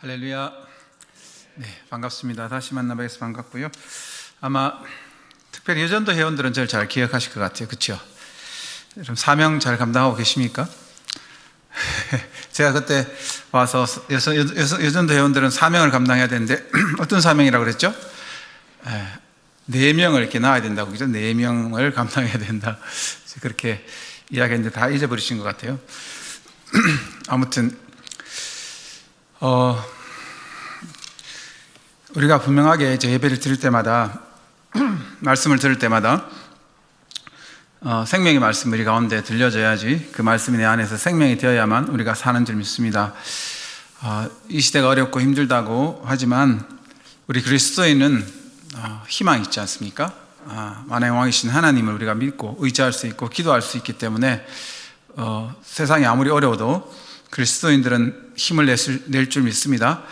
할렐루야. 네, 반갑습니다. 다시 만나뵈서 반갑고요. 아마 특별히 여전도 회원들은 저를 잘 기억하실 것 같아요. 그렇죠? 여러분 사명 잘 감당하고 계십니까? 제가 그때 와서 여전도 회원들은 사명을 감당해야 되는데 어떤 사명이라고 그랬죠? 4명을 이렇게 낳아야 된다고 그죠? 4명을 감당해야 된다. 그렇게 이야기했는데 다 잊어버리신 것 같아요. 아무튼 우리가 분명하게 이제 예배를 드릴 때마다 말씀을 들을 때마다 생명의 말씀이 우리 가운데 들려져야지 그 말씀이 내 안에서 생명이 되어야만 우리가 사는 줄 믿습니다. 이 시대가 어렵고 힘들다고 하지만 우리 그리스도인은 희망이 있지 않습니까? 만왕의 왕이신 하나님을 우리가 믿고 의지할 수 있고 기도할 수 있기 때문에 세상이 아무리 어려워도 그리스도인들은 힘을 낼 줄 믿습니다.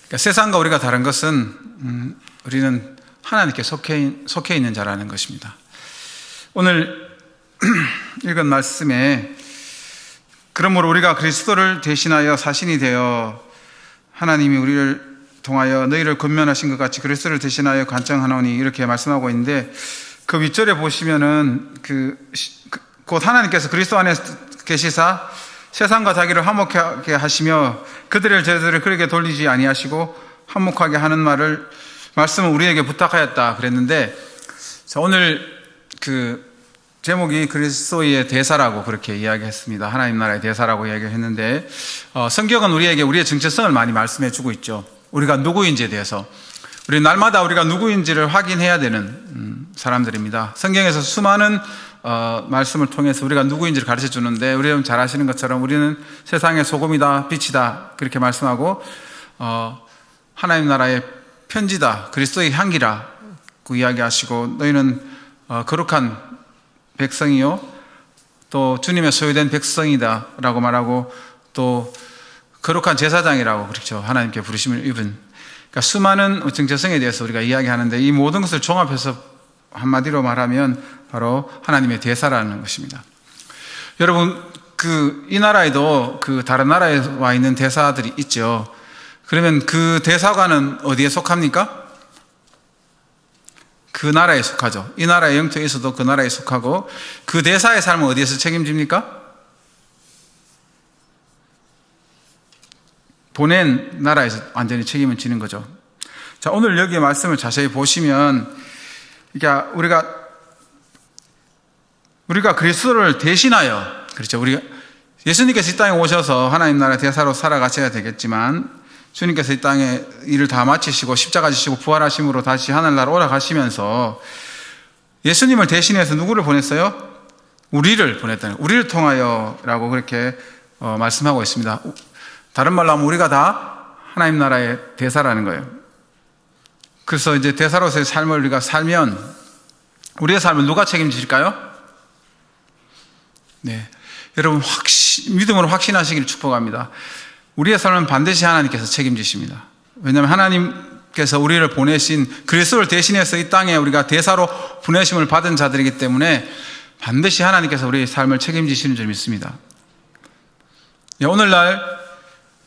그러니까 세상과 우리가 다른 것은 우리는 하나님께 속해 있는 자라는 것입니다. 오늘 읽은 말씀에 그러므로 우리가 그리스도를 대신하여 사신이 되어 하나님이 우리를 통하여 너희를 권면하신 것 같이 그리스도를 대신하여 관청하노니 이렇게 말씀하고 있는데 그 윗절에 보시면은 곧 하나님께서 그리스도 안에 계시사 세상과 자기를 화목하게 하시며 그들을 저희들을 그렇게 돌리지 아니하시고 화목하게 하는 말씀을 우리에게 부탁하였다 그랬는데, 자, 오늘 그 제목이 그리스도의 대사라고 그렇게 이야기했습니다. 하나님 나라의 대사라고 이야기했는데 성경은 우리에게 우리의 정체성을 많이 말씀해 주고 있죠. 우리가 누구인지에 대해서 우리 날마다 우리가 누구인지를 확인해야 되는 사람들입니다. 성경에서 수많은 말씀을 통해서 우리가 누구인지를 가르쳐 주는데 우리는 잘 아시는 것처럼 우리는 세상의 소금이다 빛이다 그렇게 말씀하고 하나님 나라의 편지다 그리스도의 향기라고 이야기하시고 너희는 거룩한 백성이요 또 주님의 소유된 백성이다 라고 말하고 또 거룩한 제사장이라고 그렇죠. 하나님께 부르심을 입은, 그러니까 수많은 정체성에 대해서 우리가 이야기하는데 이 모든 것을 종합해서 한마디로 말하면 바로 하나님의 대사라는 것입니다. 여러분 이 나라에도 그 다른 나라에 와 있는 대사들이 있죠. 그러면 그 대사관은 어디에 속합니까? 그 나라에 속하죠. 이 나라의 영토에 있어도 그 나라에 속하고 그 대사의 삶은 어디에서 책임집니까? 보낸 나라에서 완전히 책임을 지는 거죠. 자, 오늘 여기 말씀을 자세히 보시면 그러니까 우리가 그리스도를 대신하여, 그렇죠. 예수님께서 이 땅에 오셔서 하나님 나라 대사로 살아가셔야 되겠지만 주님께서 이 땅에 일을 다 마치시고 십자가 지시고 부활하심으로 다시 하늘나라 올라가시면서 예수님을 대신해서 누구를 보냈어요? 우리를 보냈다는, 우리를 통하여라고 그렇게 말씀하고 있습니다. 다른 말로 하면 우리가 다 하나님 나라의 대사라는 거예요. 그래서 이제 대사로서의 삶을 우리가 살면 우리의 삶을 누가 책임질까요? 네, 여러분 믿음으로 확신하시기를 축복합니다. 우리의 삶은 반드시 하나님께서 책임지십니다. 왜냐하면 하나님께서 우리를 보내신 그리스도를 대신해서 이 땅에 우리가 대사로 보내심을 받은 자들이기 때문에 반드시 하나님께서 우리의 삶을 책임지시는 줄 믿습니다. 네, 오늘날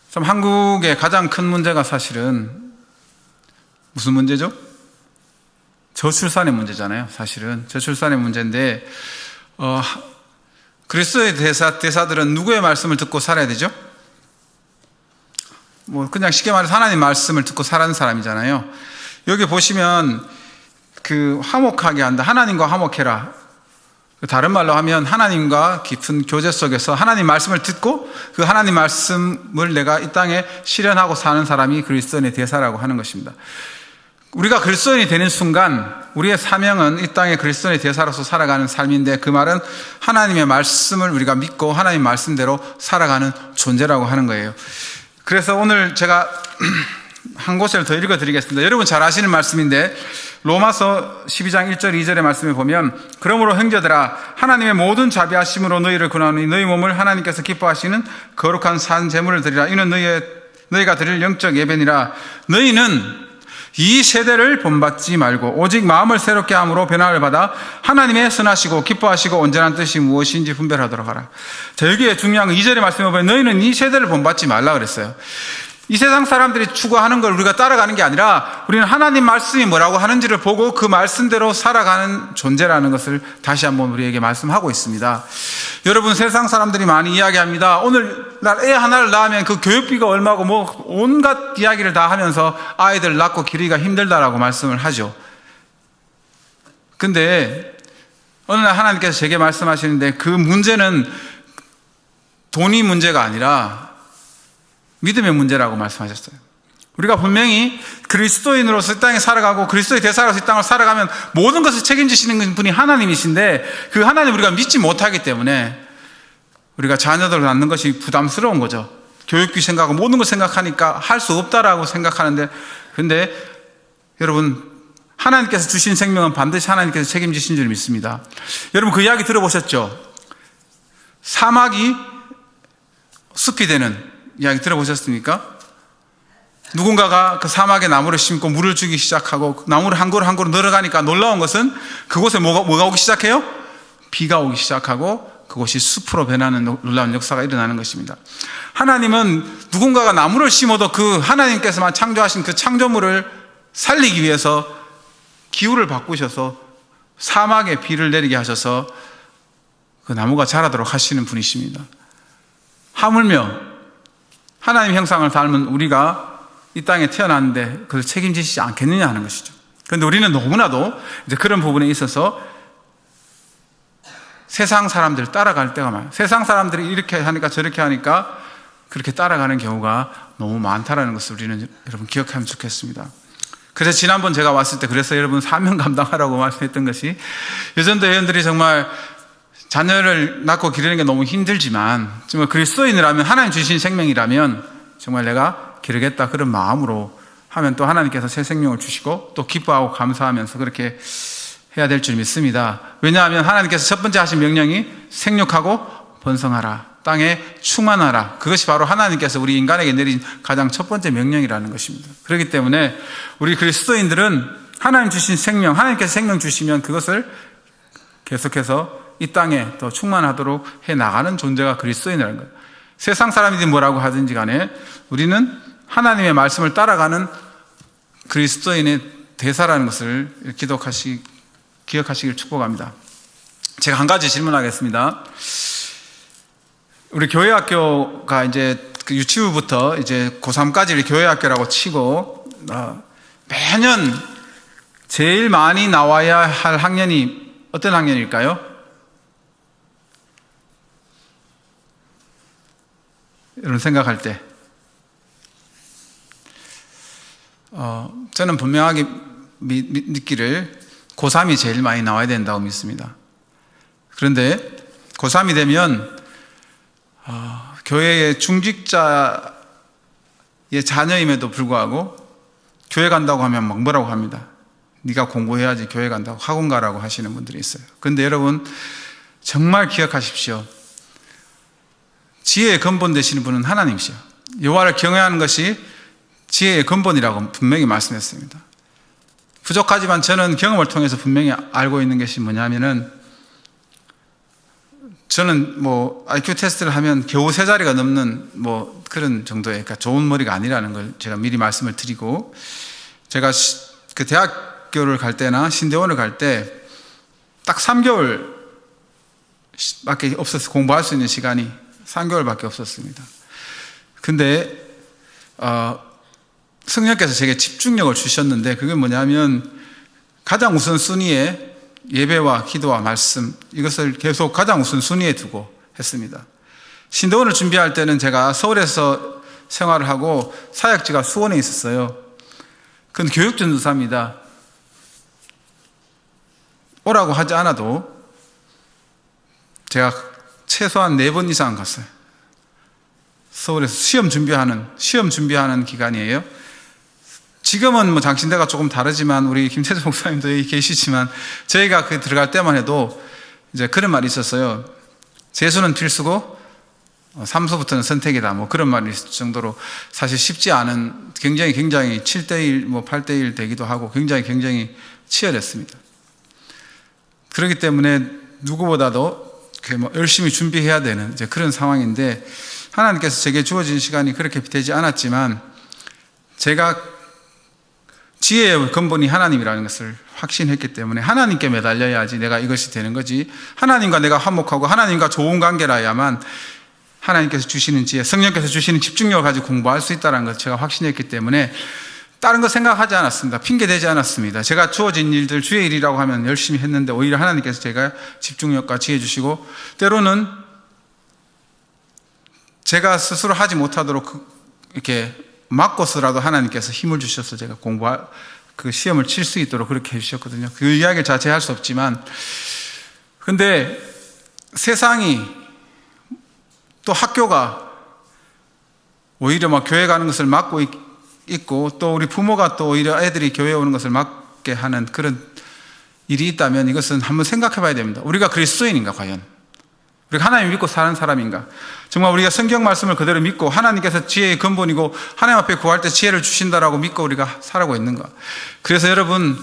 참 한국의 가장 큰 문제가 사실은 무슨 문제죠? 저출산의 문제잖아요. 사실은 저출산의 문제인데 그리스도의 대사들은 누구의 말씀을 듣고 살아야 되죠? 그냥 쉽게 말해서 하나님 말씀을 듣고 살아는 사람이잖아요. 여기 보시면 화목하게 한다. 하나님과 화목해라. 다른 말로 하면 하나님과 깊은 교제 속에서 하나님 말씀을 듣고 그 하나님 말씀을 내가 이 땅에 실현하고 사는 사람이 그리스도인의 대사라고 하는 것입니다. 우리가 그리스도인이 되는 순간 우리의 사명은 이 땅에 그리스도인의 대사로서 살아가는 삶인데 그 말은 하나님의 말씀을 우리가 믿고 하나님 말씀대로 살아가는 존재라고 하는 거예요. 그래서 오늘 제가 한 곳을 더 읽어드리겠습니다. 여러분 잘 아시는 말씀인데 로마서 12장 1절 2절의 말씀에 보면 그러므로 형제들아 하나님의 모든 자비하심으로 너희를 구하노니 너희 몸을 하나님께서 기뻐하시는 거룩한 산 제물을 드리라. 이는 너희가 드릴 영적 예배니라. 너희는 이 세대를 본받지 말고 오직 마음을 새롭게 함으로 변화를 받아 하나님의 선하시고 기뻐하시고 온전한 뜻이 무엇인지 분별하도록 하라. 자, 여기에 중요한 건 2절의 말씀에 보면 너희는 이 세대를 본받지 말라 그랬어요. 이 세상 사람들이 추구하는 걸 우리가 따라가는 게 아니라 우리는 하나님 말씀이 뭐라고 하는지를 보고 그 말씀대로 살아가는 존재라는 것을 다시 한번 우리에게 말씀하고 있습니다. 여러분, 세상 사람들이 많이 이야기합니다. 오늘날 애 하나를 낳으면 그 교육비가 얼마고 뭐 온갖 이야기를 다 하면서 아이들 낳고 기르기가 힘들다라고 말씀을 하죠. 근데 어느 날 하나님께서 제게 말씀하시는데 그 문제는 돈이 문제가 아니라 믿음의 문제라고 말씀하셨어요. 우리가 분명히 그리스도인으로서 이 땅에 살아가고 그리스도의 대사로서 이 땅을 살아가면 모든 것을 책임지시는 분이 하나님이신데 그 하나님 우리가 믿지 못하기 때문에 우리가 자녀들을 낳는 것이 부담스러운 거죠. 교육비 생각하고 모든 걸 생각하니까 할 수 없다라고 생각하는데, 근데 여러분, 하나님께서 주신 생명은 반드시 하나님께서 책임지신 줄 믿습니다. 여러분, 그 이야기 들어보셨죠? 사막이 숲이 되는 이야기 들어보셨습니까? 누군가가 그 사막에 나무를 심고 물을 주기 시작하고 나무를 한 그루 한 그루 늘어가니까 놀라운 것은 그곳에 뭐가 오기 시작해요? 비가 오기 시작하고 그곳이 숲으로 변하는 놀라운 역사가 일어나는 것입니다. 하나님은 누군가가 나무를 심어도 그 하나님께서만 창조하신 그 창조물을 살리기 위해서 기후를 바꾸셔서 사막에 비를 내리게 하셔서 그 나무가 자라도록 하시는 분이십니다. 하물며 하나님 형상을 닮은 우리가 이 땅에 태어났는데 그걸 책임지시지 않겠느냐 하는 것이죠. 그런데 우리는 너무나도 이제 그런 부분에 있어서 세상 사람들을 따라갈 때가 많아요. 세상 사람들이 이렇게 하니까 저렇게 하니까 그렇게 따라가는 경우가 너무 많다라는 것을 우리는 여러분 기억하면 좋겠습니다. 그래서 지난번 제가 왔을 때 그래서 여러분 사명 감당하라고 말씀했던 것이, 요전도 회원들이 정말 자녀를 낳고 기르는 게 너무 힘들지만 정말 그리스도인이라면, 하나님 주신 생명이라면 정말 내가 기르겠다 그런 마음으로 하면 또 하나님께서 새 생명을 주시고 또 기뻐하고 감사하면서 그렇게 해야 될 줄 믿습니다. 왜냐하면 하나님께서 첫 번째 하신 명령이 생육하고 번성하라, 땅에 충만하라. 그것이 바로 하나님께서 우리 인간에게 내린 가장 첫 번째 명령이라는 것입니다. 그렇기 때문에 우리 그리스도인들은 하나님 주신 생명, 하나님께서 생명 주시면 그것을 계속해서 이 땅에 더 충만하도록 해 나가는 존재가 그리스도인이라는 거예요. 세상 사람이든 뭐라고 하든지 간에 우리는 하나님의 말씀을 따라가는 그리스도인의 대사라는 것을 기억하시길 축복합니다. 제가 한 가지 질문하겠습니다. 우리 교회학교가 이제 그 유치부부터 이제 고3까지 교회학교라고 치고 매년 제일 많이 나와야 할 학년이 어떤 학년일까요? 여러분 생각할 때 저는 분명하게 믿기를 고3이 제일 많이 나와야 된다고 믿습니다. 그런데 고3이 되면 교회의 중직자의 자녀임에도 불구하고 교회 간다고 하면 막 뭐라고 합니다. 네가 공부해야지 교회 간다고, 학원 가라고 하시는 분들이 있어요. 그런데 여러분 정말 기억하십시오. 지혜의 근본 되시는 분은 하나님이시요, 여호와를 경외하는 것이 지혜의 근본이라고 분명히 말씀했습니다. 부족하지만 저는 경험을 통해서 분명히 알고 있는 것이 뭐냐면은, 저는 뭐 IQ 테스트를 하면 겨우 3자리가 넘는 뭐 그런 정도의, 그러니까 좋은 머리가 아니라는 걸 제가 미리 말씀을 드리고, 제가 그 대학교를 갈 때나 신대원을 갈 때 딱 3개월 밖에 없었어요. 공부할 수 있는 시간이 3개월밖에 없었습니다. 근데 성령께서 제게 집중력을 주셨는데, 그게 뭐냐면 가장 우선순위에 예배와 기도와 말씀, 이것을 계속 가장 우선순위에 두고 했습니다. 신대원을 준비할 때는 제가 서울에서 생활을 하고 사역지가 수원에 있었어요. 그건 교육전도사입니다. 오라고 하지 않아도 제가 최소한 4번 이상 갔어요. 서울에서 시험 준비하는 기간이에요. 지금은 뭐 장신대가 조금 다르지만 우리 김태수 목사님도 여기 계시지만 저희가 그 들어갈 때만 해도 이제 그런 말이 있었어요. 재수는 필수고 삼수부터는 선택이다, 뭐 그런 말이 있을 정도로 사실 쉽지 않은, 굉장히 7대1 뭐 8대1 되기도 하고 굉장히 치열했습니다. 그렇기 때문에 누구보다도 열심히 준비해야 되는 이제 그런 상황인데, 하나님께서 제게 주어진 시간이 그렇게 되지 않았지만 제가 지혜의 근본이 하나님이라는 것을 확신했기 때문에 하나님께 매달려야지 내가 이것이 되는 거지, 하나님과 내가 화목하고 하나님과 좋은 관계라야만 하나님께서 주시는 지혜, 성령께서 주시는 집중력을 가지고 공부할 수 있다는 것을 제가 확신했기 때문에 다른 거 생각하지 않았습니다. 핑계대지 않았습니다. 제가 주어진 일들 주의 일이라고 하면 열심히 했는데 오히려 하나님께서 제가 집중력과 지혜 주시고, 때로는 제가 스스로 하지 못하도록 이렇게 막고서라도 하나님께서 힘을 주셔서 제가 그 시험을 칠 수 있도록 그렇게 해주셨거든요. 그 이야기를 자세히 수 없지만, 근데 세상이 또 학교가 오히려 막 교회 가는 것을 막고 있고, 또 우리 부모가 또 오히려 애들이 교회에 오는 것을 막게 하는 그런 일이 있다면 이것은 한번 생각해 봐야 됩니다. 우리가 그리스도인인가 과연? 우리가 하나님 믿고 사는 사람인가? 정말 우리가 성경 말씀을 그대로 믿고 하나님께서 지혜의 근본이고 하나님 앞에 구할 때 지혜를 주신다라고 믿고 우리가 살아가고 있는가? 그래서 여러분,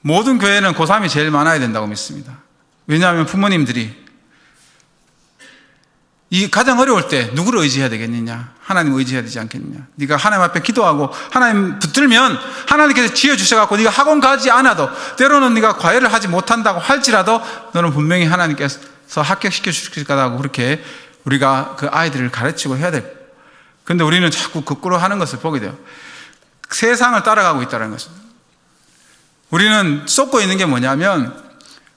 모든 교회는 고3이 제일 많아야 된다고 믿습니다. 왜냐하면 부모님들이 이 가장 어려울 때 누구를 의지해야 되겠느냐? 하나님을 의지해야 되지 않겠느냐? 네가 하나님 앞에 기도하고 하나님 붙들면 하나님께서 지혜 주셔갖고 네가 학원 가지 않아도, 때로는 네가 과외를 하지 못한다고 할지라도 너는 분명히 하나님께서 합격시켜 주실 거라고 그렇게 우리가 그 아이들을 가르치고 해야 돼요. 그런데 우리는 자꾸 거꾸로 하는 것을 보게 돼요. 세상을 따라가고 있다는 것입니다. 우리는 쏟고 있는 게 뭐냐면,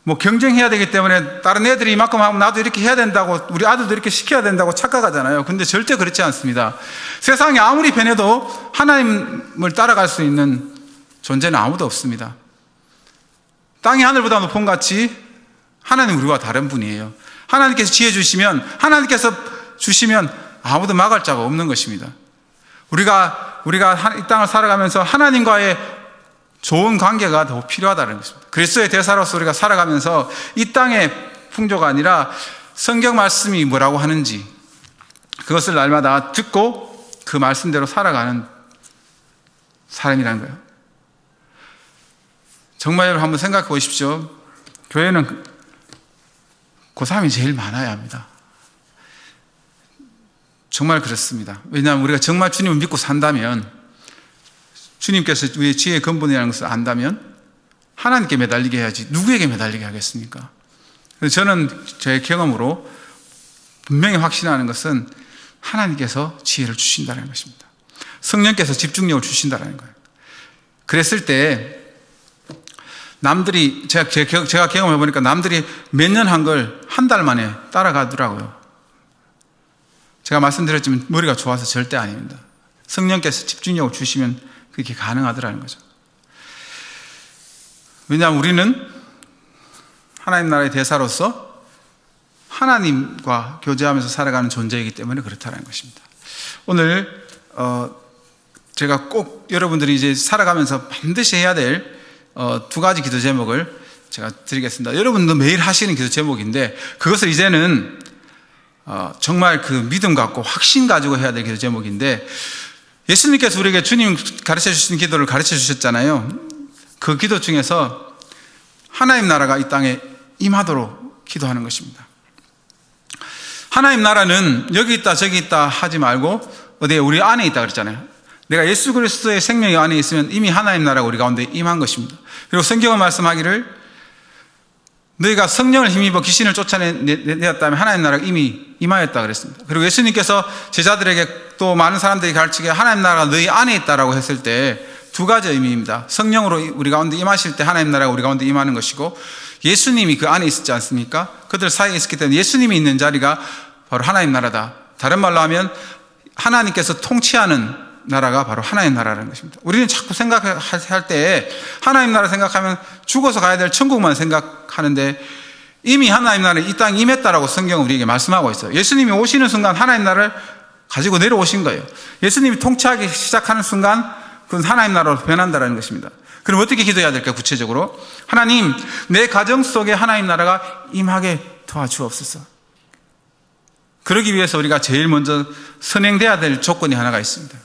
뭐 경쟁해야 되기 때문에 다른 애들이 이만큼 하면 나도 이렇게 해야 된다고, 우리 아들도 이렇게 시켜야 된다고 착각하잖아요. 근데 절대 그렇지 않습니다. 세상이 아무리 변해도 하나님을 따라갈 수 있는 존재는 아무도 없습니다. 땅이 하늘보다 높은 같이 하나님 우리와 다른 분이에요. 하나님께서 지혜 주시면, 하나님께서 주시면 아무도 막을 자가 없는 것입니다. 우리가 이 땅을 살아가면서 하나님과의 좋은 관계가 더 필요하다는 것입니다. 그리스도의 대사로서 우리가 살아가면서 이 땅의 풍조가 아니라 성경 말씀이 뭐라고 하는지 그것을 날마다 듣고 그 말씀대로 살아가는 사람이라는 거예요. 정말 여러분 한번 생각해 보십시오. 교회는 고3이 제일 많아야 합니다. 정말 그렇습니다. 왜냐하면 우리가 정말 주님을 믿고 산다면, 주님께서 우리의 지혜의 근본이라는 것을 안다면 하나님께 매달리게 해야지 누구에게 매달리게 하겠습니까? 그래서 저는 제 경험으로 분명히 확신하는 것은 하나님께서 지혜를 주신다는 것입니다. 성령께서 집중력을 주신다는 거예요. 그랬을 때 남들이, 제가 경험해 보니까 남들이 몇 년 한 걸 한 달 만에 따라가더라고요. 제가 말씀드렸지만 머리가 좋아서 절대 아닙니다. 성령께서 집중력을 주시면 그렇게 가능하더라는 거죠. 왜냐하면 우리는 하나님 나라의 대사로서 하나님과 교제하면서 살아가는 존재이기 때문에 그렇다는 것입니다. 오늘 제가 꼭 여러분들이 이제 살아가면서 반드시 해야 될 두 가지 기도 제목을 제가 드리겠습니다. 여러분도 매일 하시는 기도 제목인데, 그것을 이제는 정말 그 믿음 갖고 확신 가지고 해야 될 기도 제목인데, 예수님께서 우리에게 주님 가르쳐 주신 기도를 가르쳐 주셨잖아요. 그 기도 중에서 하나님 나라가 이 땅에 임하도록 기도하는 것입니다. 하나님 나라는 여기 있다 저기 있다 하지 말고 어디에 우리 안에 있다 그랬잖아요. 내가 예수 그리스도의 생명이 안에 있으면 이미 하나님 나라가 우리 가운데 임한 것입니다. 그리고 성경은 말씀하기를 너희가 성령을 힘입어 귀신을 쫓아내었다면 하나님 나라가 이미 임하였다 그랬습니다. 그리고 예수님께서 제자들에게 또 많은 사람들이 가르치기에 하나님 나라가 너희 안에 있다라고 했을 때 두 가지 의미입니다. 성령으로 우리 가운데 임하실 때 하나님 나라가 우리 가운데 임하는 것이고, 예수님이 그 안에 있었지 않습니까? 그들 사이에 있었기 때문에 예수님이 있는 자리가 바로 하나님 나라다. 다른 말로 하면 하나님께서 통치하는 나라가 바로 하나님 나라라는 것입니다. 우리는 자꾸 생각할 때 하나님 나라 생각하면 죽어서 가야 될 천국만 생각하는데, 이미 하나님 나라에 이 땅에 임했다라고 성경은 우리에게 말씀하고 있어요. 예수님이 오시는 순간 하나님 나라를 가지고 내려오신 거예요. 예수님이 통치하기 시작하는 순간 그건 하나님 나라로 변한다는 것입니다. 그럼 어떻게 기도해야 될까요? 구체적으로 하나님, 내 가정 속에 하나님 나라가 임하게 도와주옵소서. 그러기 위해서 우리가 제일 먼저 선행돼야 될 조건이 하나가 있습니다.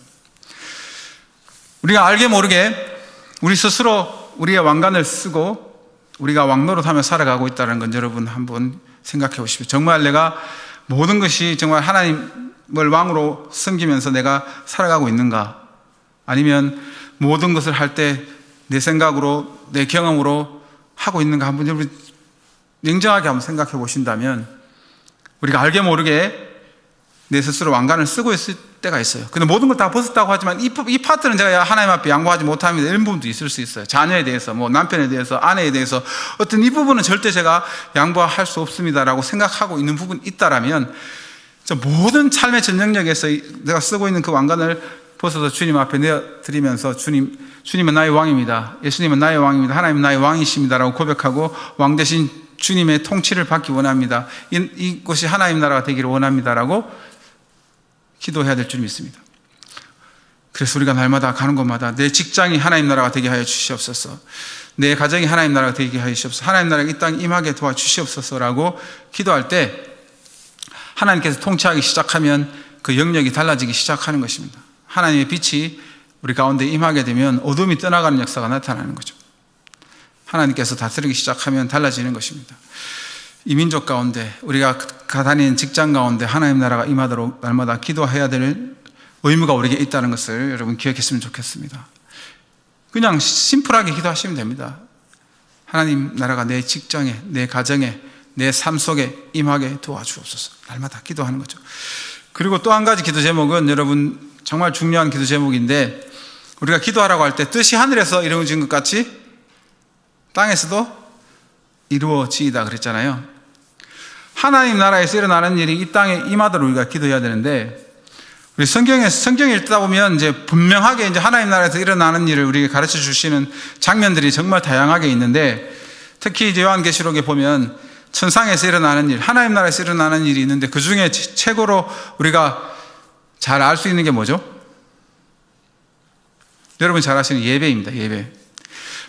우리가 알게 모르게 우리 스스로 우리의 왕관을 쓰고 우리가 왕노릇하며 살아가고 있다는 건 여러분 한번 생각해 보십시오. 정말 내가 모든 것이 정말 하나님을 왕으로 섬기면서 내가 살아가고 있는가? 아니면 모든 것을 할 때 내 생각으로, 내 경험으로 하고 있는가 한번 여러분 냉정하게 한번 생각해 보신다면 우리가 알게 모르게 내 스스로 왕관을 쓰고 있을 때가 있어요. 근데 모든 걸 다 벗었다고 하지만 이 파트는 제가 하나님 앞에 양보하지 못합니다. 이런 부분도 있을 수 있어요. 자녀에 대해서, 뭐 남편에 대해서, 아내에 대해서 어떤 이 부분은 절대 제가 양보할 수 없습니다라고 생각하고 있는 부분이 있다라면 저 모든 삶의 전쟁력에서 내가 쓰고 있는 그 왕관을 벗어서 주님 앞에 내어드리면서 주님은 나의 왕입니다. 예수님은 나의 왕입니다. 하나님은 나의 왕이십니다라고 고백하고 왕 대신 주님의 통치를 받기 원합니다. 이곳이 하나님 나라가 되기를 원합니다라고 기도해야 될 줄 믿습니다. 그래서 우리가 날마다 가는 곳마다 내 직장이 하나님 나라가 되게 하여 주시옵소서, 내 가정이 하나님 나라가 되게 하여 주시옵소서, 하나님 나라가 이 땅에 임하게 도와주시옵소서라고 기도할 때 하나님께서 통치하기 시작하면 그 영역이 달라지기 시작하는 것입니다. 하나님의 빛이 우리 가운데 임하게 되면 어둠이 떠나가는 역사가 나타나는 거죠. 하나님께서 다스리기 시작하면 달라지는 것입니다. 이 민족 가운데, 우리가 다니는 직장 가운데 하나님 나라가 임하도록 날마다 기도해야 될 의무가 우리에게 있다는 것을 여러분 기억했으면 좋겠습니다. 그냥 심플하게 기도하시면 됩니다. 하나님 나라가 내 직장에, 내 가정에, 내 삶 속에 임하게 도와주옵소서. 날마다 기도하는 거죠. 그리고 또 한 가지 기도 제목은 여러분 정말 중요한 기도 제목인데, 우리가 기도하라고 할 때 뜻이 하늘에서 이루어진 것 같이 땅에서도 이루어지이다 그랬잖아요. 하나님 나라에서 일어나는 일이 이 땅에 임하도록 우리가 기도해야 되는데, 우리 성경을 읽다 보면 이제 분명하게 이제 하나님 나라에서 일어나는 일을 우리에게 가르쳐 주시는 장면들이 정말 다양하게 있는데, 특히 이제 요한계시록에 보면 천상에서 일어나는 일, 하나님 나라에서 일어나는 일이 있는데 그 중에 최고로 우리가 잘 알 수 있는 게 뭐죠? 여러분 잘 아시는 예배입니다. 예배.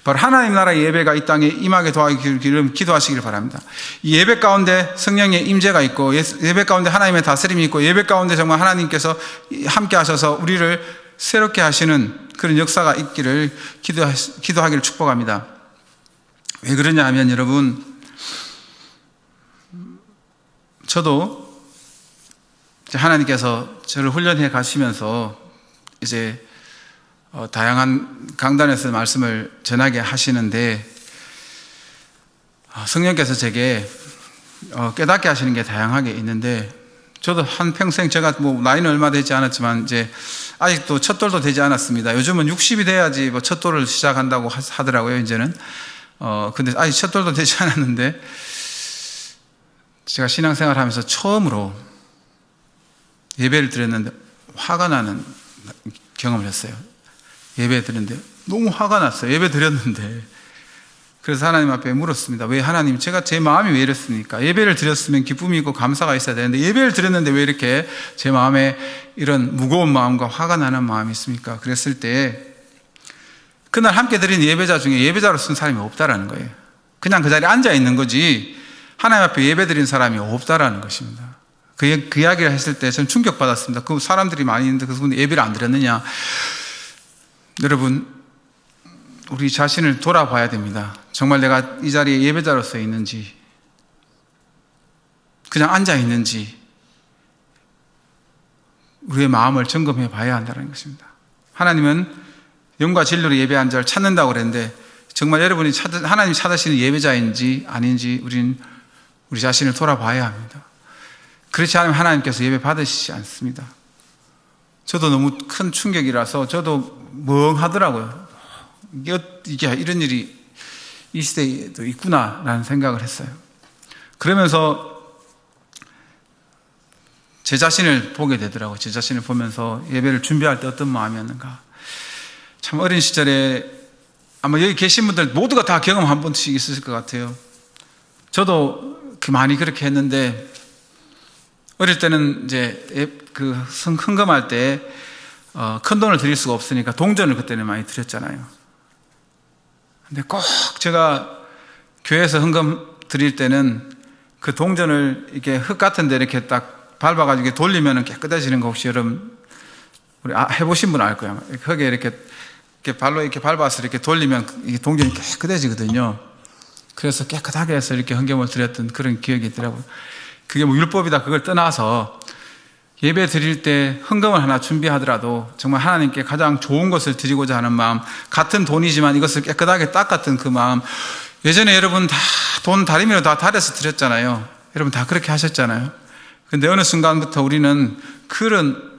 바로 하나님 나라의 예배가 이 땅에 임하게 도와주기를 기도하시길 바랍니다. 이 예배 가운데 성령의 임재가 있고, 예배 가운데 하나님의 다스림이 있고, 예배 가운데 정말 하나님께서 함께 하셔서 우리를 새롭게 하시는 그런 역사가 있기를 기도하기를 축복합니다. 왜 그러냐 하면 여러분, 저도 하나님께서 저를 훈련해 가시면서 이제 다양한 강단에서 말씀을 전하게 하시는데, 성령께서 제게 깨닫게 하시는 게 다양하게 있는데, 저도 한평생 제가 뭐 나이는 얼마 되지 않았지만 이제 아직도 첫 돌도 되지 않았습니다. 요즘은 60이 돼야지 뭐 첫 돌을 시작한다고 하더라고요, 이제는. 근데 아직 첫 돌도 되지 않았는데, 제가 신앙생활 하면서 처음으로 예배를 드렸는데 화가 나는 경험을 했어요. 예배 드렸는데 너무 화가 났어요. 예배 드렸는데. 그래서 하나님 앞에 물었습니다. 왜 하나님, 제가 제 마음이 왜 이렇습니까? 예배를 드렸으면 기쁨이 있고 감사가 있어야 되는데 예배를 드렸는데 왜 이렇게 제 마음에 이런 무거운 마음과 화가 나는 마음이 있습니까? 그랬을 때 그날 함께 드린 예배자 중에 예배자로 쓴 사람이 없다라는 거예요. 그냥 그 자리에 앉아 있는 거지 하나님 앞에 예배 드린 사람이 없다라는 것입니다. 그 이야기를 했을 때 저는 충격받았습니다. 그 사람들이 많이 있는데 그분들 예배를 안 드렸느냐. 여러분, 우리 자신을 돌아봐야 됩니다. 정말 내가 이 자리에 예배자로서 있는지, 그냥 앉아 있는지, 우리의 마음을 점검해 봐야 한다는 것입니다. 하나님은 영과 진리로 예배한 자를 찾는다고 그랬는데, 정말 여러분이 하나님이 찾으시는 예배자인지 아닌지 우리 자신을 돌아봐야 합니다. 그렇지 않으면 하나님께서 예배 받으시지 않습니다. 저도 너무 큰 충격이라서 저도 멍하더라고요. 이게 이런 일이 이 시대에도 있구나라는 생각을 했어요. 그러면서 제 자신을 보게 되더라고요. 제 자신을 보면서 예배를 준비할 때 어떤 마음이었는가. 참 어린 시절에 아마 여기 계신 분들 모두가 다 경험 한 번씩 있으실 것 같아요. 저도 많이 그렇게 했는데, 어릴 때는 이제 그 헌금할 때 큰 돈을 드릴 수가 없으니까 동전을 그때는 많이 드렸잖아요. 근데 꼭 제가 교회에서 헌금 드릴 때는 그 동전을 이렇게 흙 같은 데 이렇게 딱 밟아가지고 돌리면 깨끗해지는 거 혹시 여러분 우리 해보신 분 알 거예요. 흙에 이렇게 발로 이렇게 밟아서 이렇게 돌리면 이 동전이 깨끗해지거든요. 그래서 깨끗하게 해서 이렇게 헌금을 드렸던 그런 기억이 있더라고요. 그게 뭐 율법이다 그걸 떠나서 예배 드릴 때 헌금을 하나 준비하더라도 정말 하나님께 가장 좋은 것을 드리고자 하는 마음, 같은 돈이지만 이것을 깨끗하게 닦았던 그 마음. 예전에 여러분 다 돈 다리미로 다 달여서 드렸잖아요. 여러분 다 그렇게 하셨잖아요. 근데 어느 순간부터 우리는 그런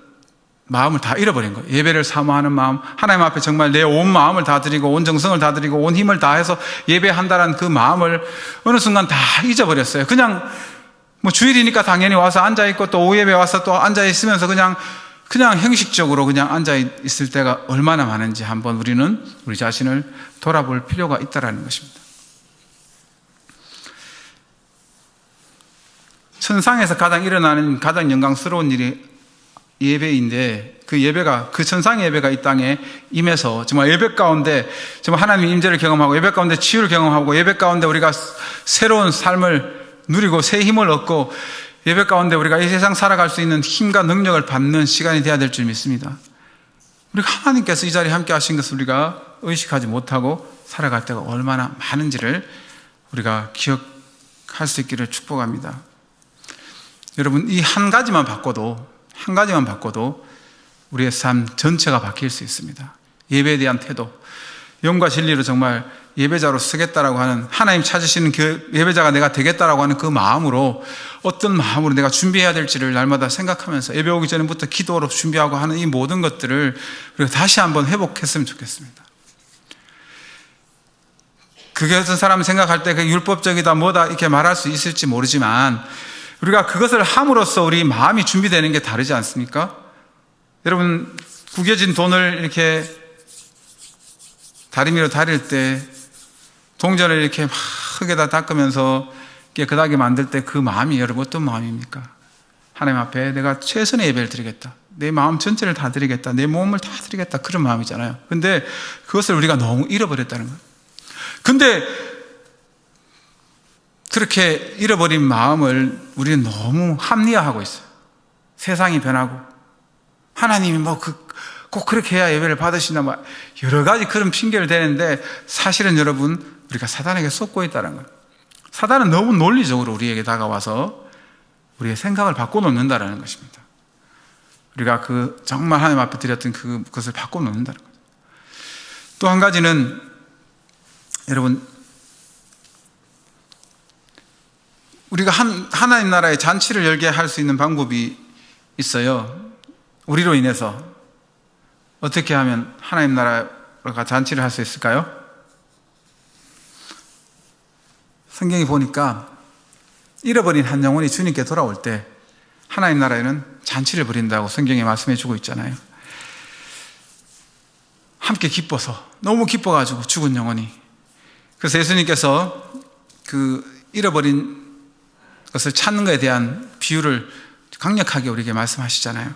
마음을 다 잃어버린 거예요. 예배를 사모하는 마음, 하나님 앞에 정말 내 온 마음을 다 드리고 온 정성을 다 드리고 온 힘을 다해서 예배한다는 그 마음을 어느 순간 다 잊어버렸어요. 그냥 뭐 주일이니까 당연히 와서 앉아있고 또 오후 예배 와서 또 앉아있으면서 그냥 형식적으로 그냥 앉아있을 때가 얼마나 많은지 한번 우리는 우리 자신을 돌아볼 필요가 있다는 것입니다. 천상에서 가장 일어나는 가장 영광스러운 일이 예배인데 그 천상의 예배가 이 땅에 임해서 정말 예배 가운데 정말 하나님의 임재를 경험하고 예배 가운데 치유를 경험하고 예배 가운데 우리가 새로운 삶을 누리고 새 힘을 얻고 예배 가운데 우리가 이 세상 살아갈 수 있는 힘과 능력을 받는 시간이 되어야 될 줄 믿습니다. 우리가 하나님께서 이 자리에 함께 하신 것을 우리가 의식하지 못하고 살아갈 때가 얼마나 많은지를 우리가 기억할 수 있기를 축복합니다. 여러분, 이 한 가지만 바꿔도 우리의 삶 전체가 바뀔 수 있습니다. 예배에 대한 태도, 영과 진리로 정말 예배자로 쓰겠다라고 하는, 하나님 찾으시는 그 예배자가 내가 되겠다라고 하는 그 마음으로, 어떤 마음으로 내가 준비해야 될지를 날마다 생각하면서 예배 오기 전부터 기도로 준비하고 하는 이 모든 것들을 우리가 다시 한번 회복했으면 좋겠습니다. 그게 어떤 사람이 생각할 때 그게 율법적이다 뭐다 이렇게 말할 수 있을지 모르지만 우리가 그것을 함으로써 우리 마음이 준비되는 게 다르지 않습니까? 여러분, 구겨진 돈을 이렇게 다리미로 다릴 때 동전을 이렇게 막 흙에다 닦으면서 깨끗하게 만들 때 그 마음이 여러분 어떤 마음입니까? 하나님 앞에 내가 최선의 예배를 드리겠다, 내 마음 전체를 다 드리겠다, 내 몸을 다 드리겠다, 그런 마음이잖아요. 근데 그것을 우리가 너무 잃어버렸다는 거예요. 근데 그렇게 잃어버린 마음을 우리는 너무 합리화하고 있어요. 세상이 변하고 하나님이 꼭 그렇게 해야 예배를 받으신다, 여러 가지 그런 핑계를 대는데 사실은 여러분, 우리가 사단에게 속고 있다는 거예요. 사단은 너무 논리적으로 우리에게 다가와서 우리의 생각을 바꿔놓는다는 것입니다. 우리가 정말 하나님 앞에 드렸던 그것을 바꿔놓는다는 거죠. 또 한 가지는 여러분, 우리가 하나님 나라의 잔치를 열게 할 수 있는 방법이 있어요. 우리로 인해서 어떻게 하면 하나님 나라가 잔치를 할 수 있을까요? 성경에 보니까 잃어버린 한 영혼이 주님께 돌아올 때 하나님 나라에는 잔치를 벌인다고 성경에 말씀해 주고 있잖아요. 함께 기뻐서, 너무 기뻐가지고 죽은 영혼이. 그래서 예수님께서 잃어버린 것을 찾는 것에 대한 비유를 강력하게 우리에게 말씀하시잖아요.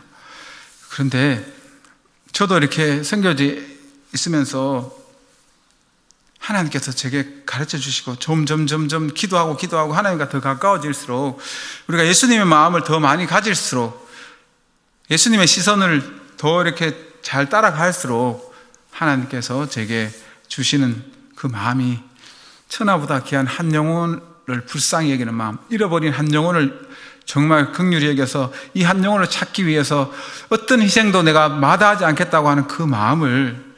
그런데 저도 이렇게 선교지에 있으면서 하나님께서 제게 가르쳐 주시고 점점 기도하고 하나님과 더 가까워질수록, 우리가 예수님의 마음을 더 많이 가질수록, 예수님의 시선을 더 이렇게 잘 따라갈수록 하나님께서 제게 주시는 그 마음이 천하보다 귀한 한 영혼을 불쌍히 여기는 마음, 잃어버린 한 영혼을 정말 긍휼히 여겨서 이 한 영혼을 찾기 위해서 어떤 희생도 내가 마다하지 않겠다고 하는 그 마음을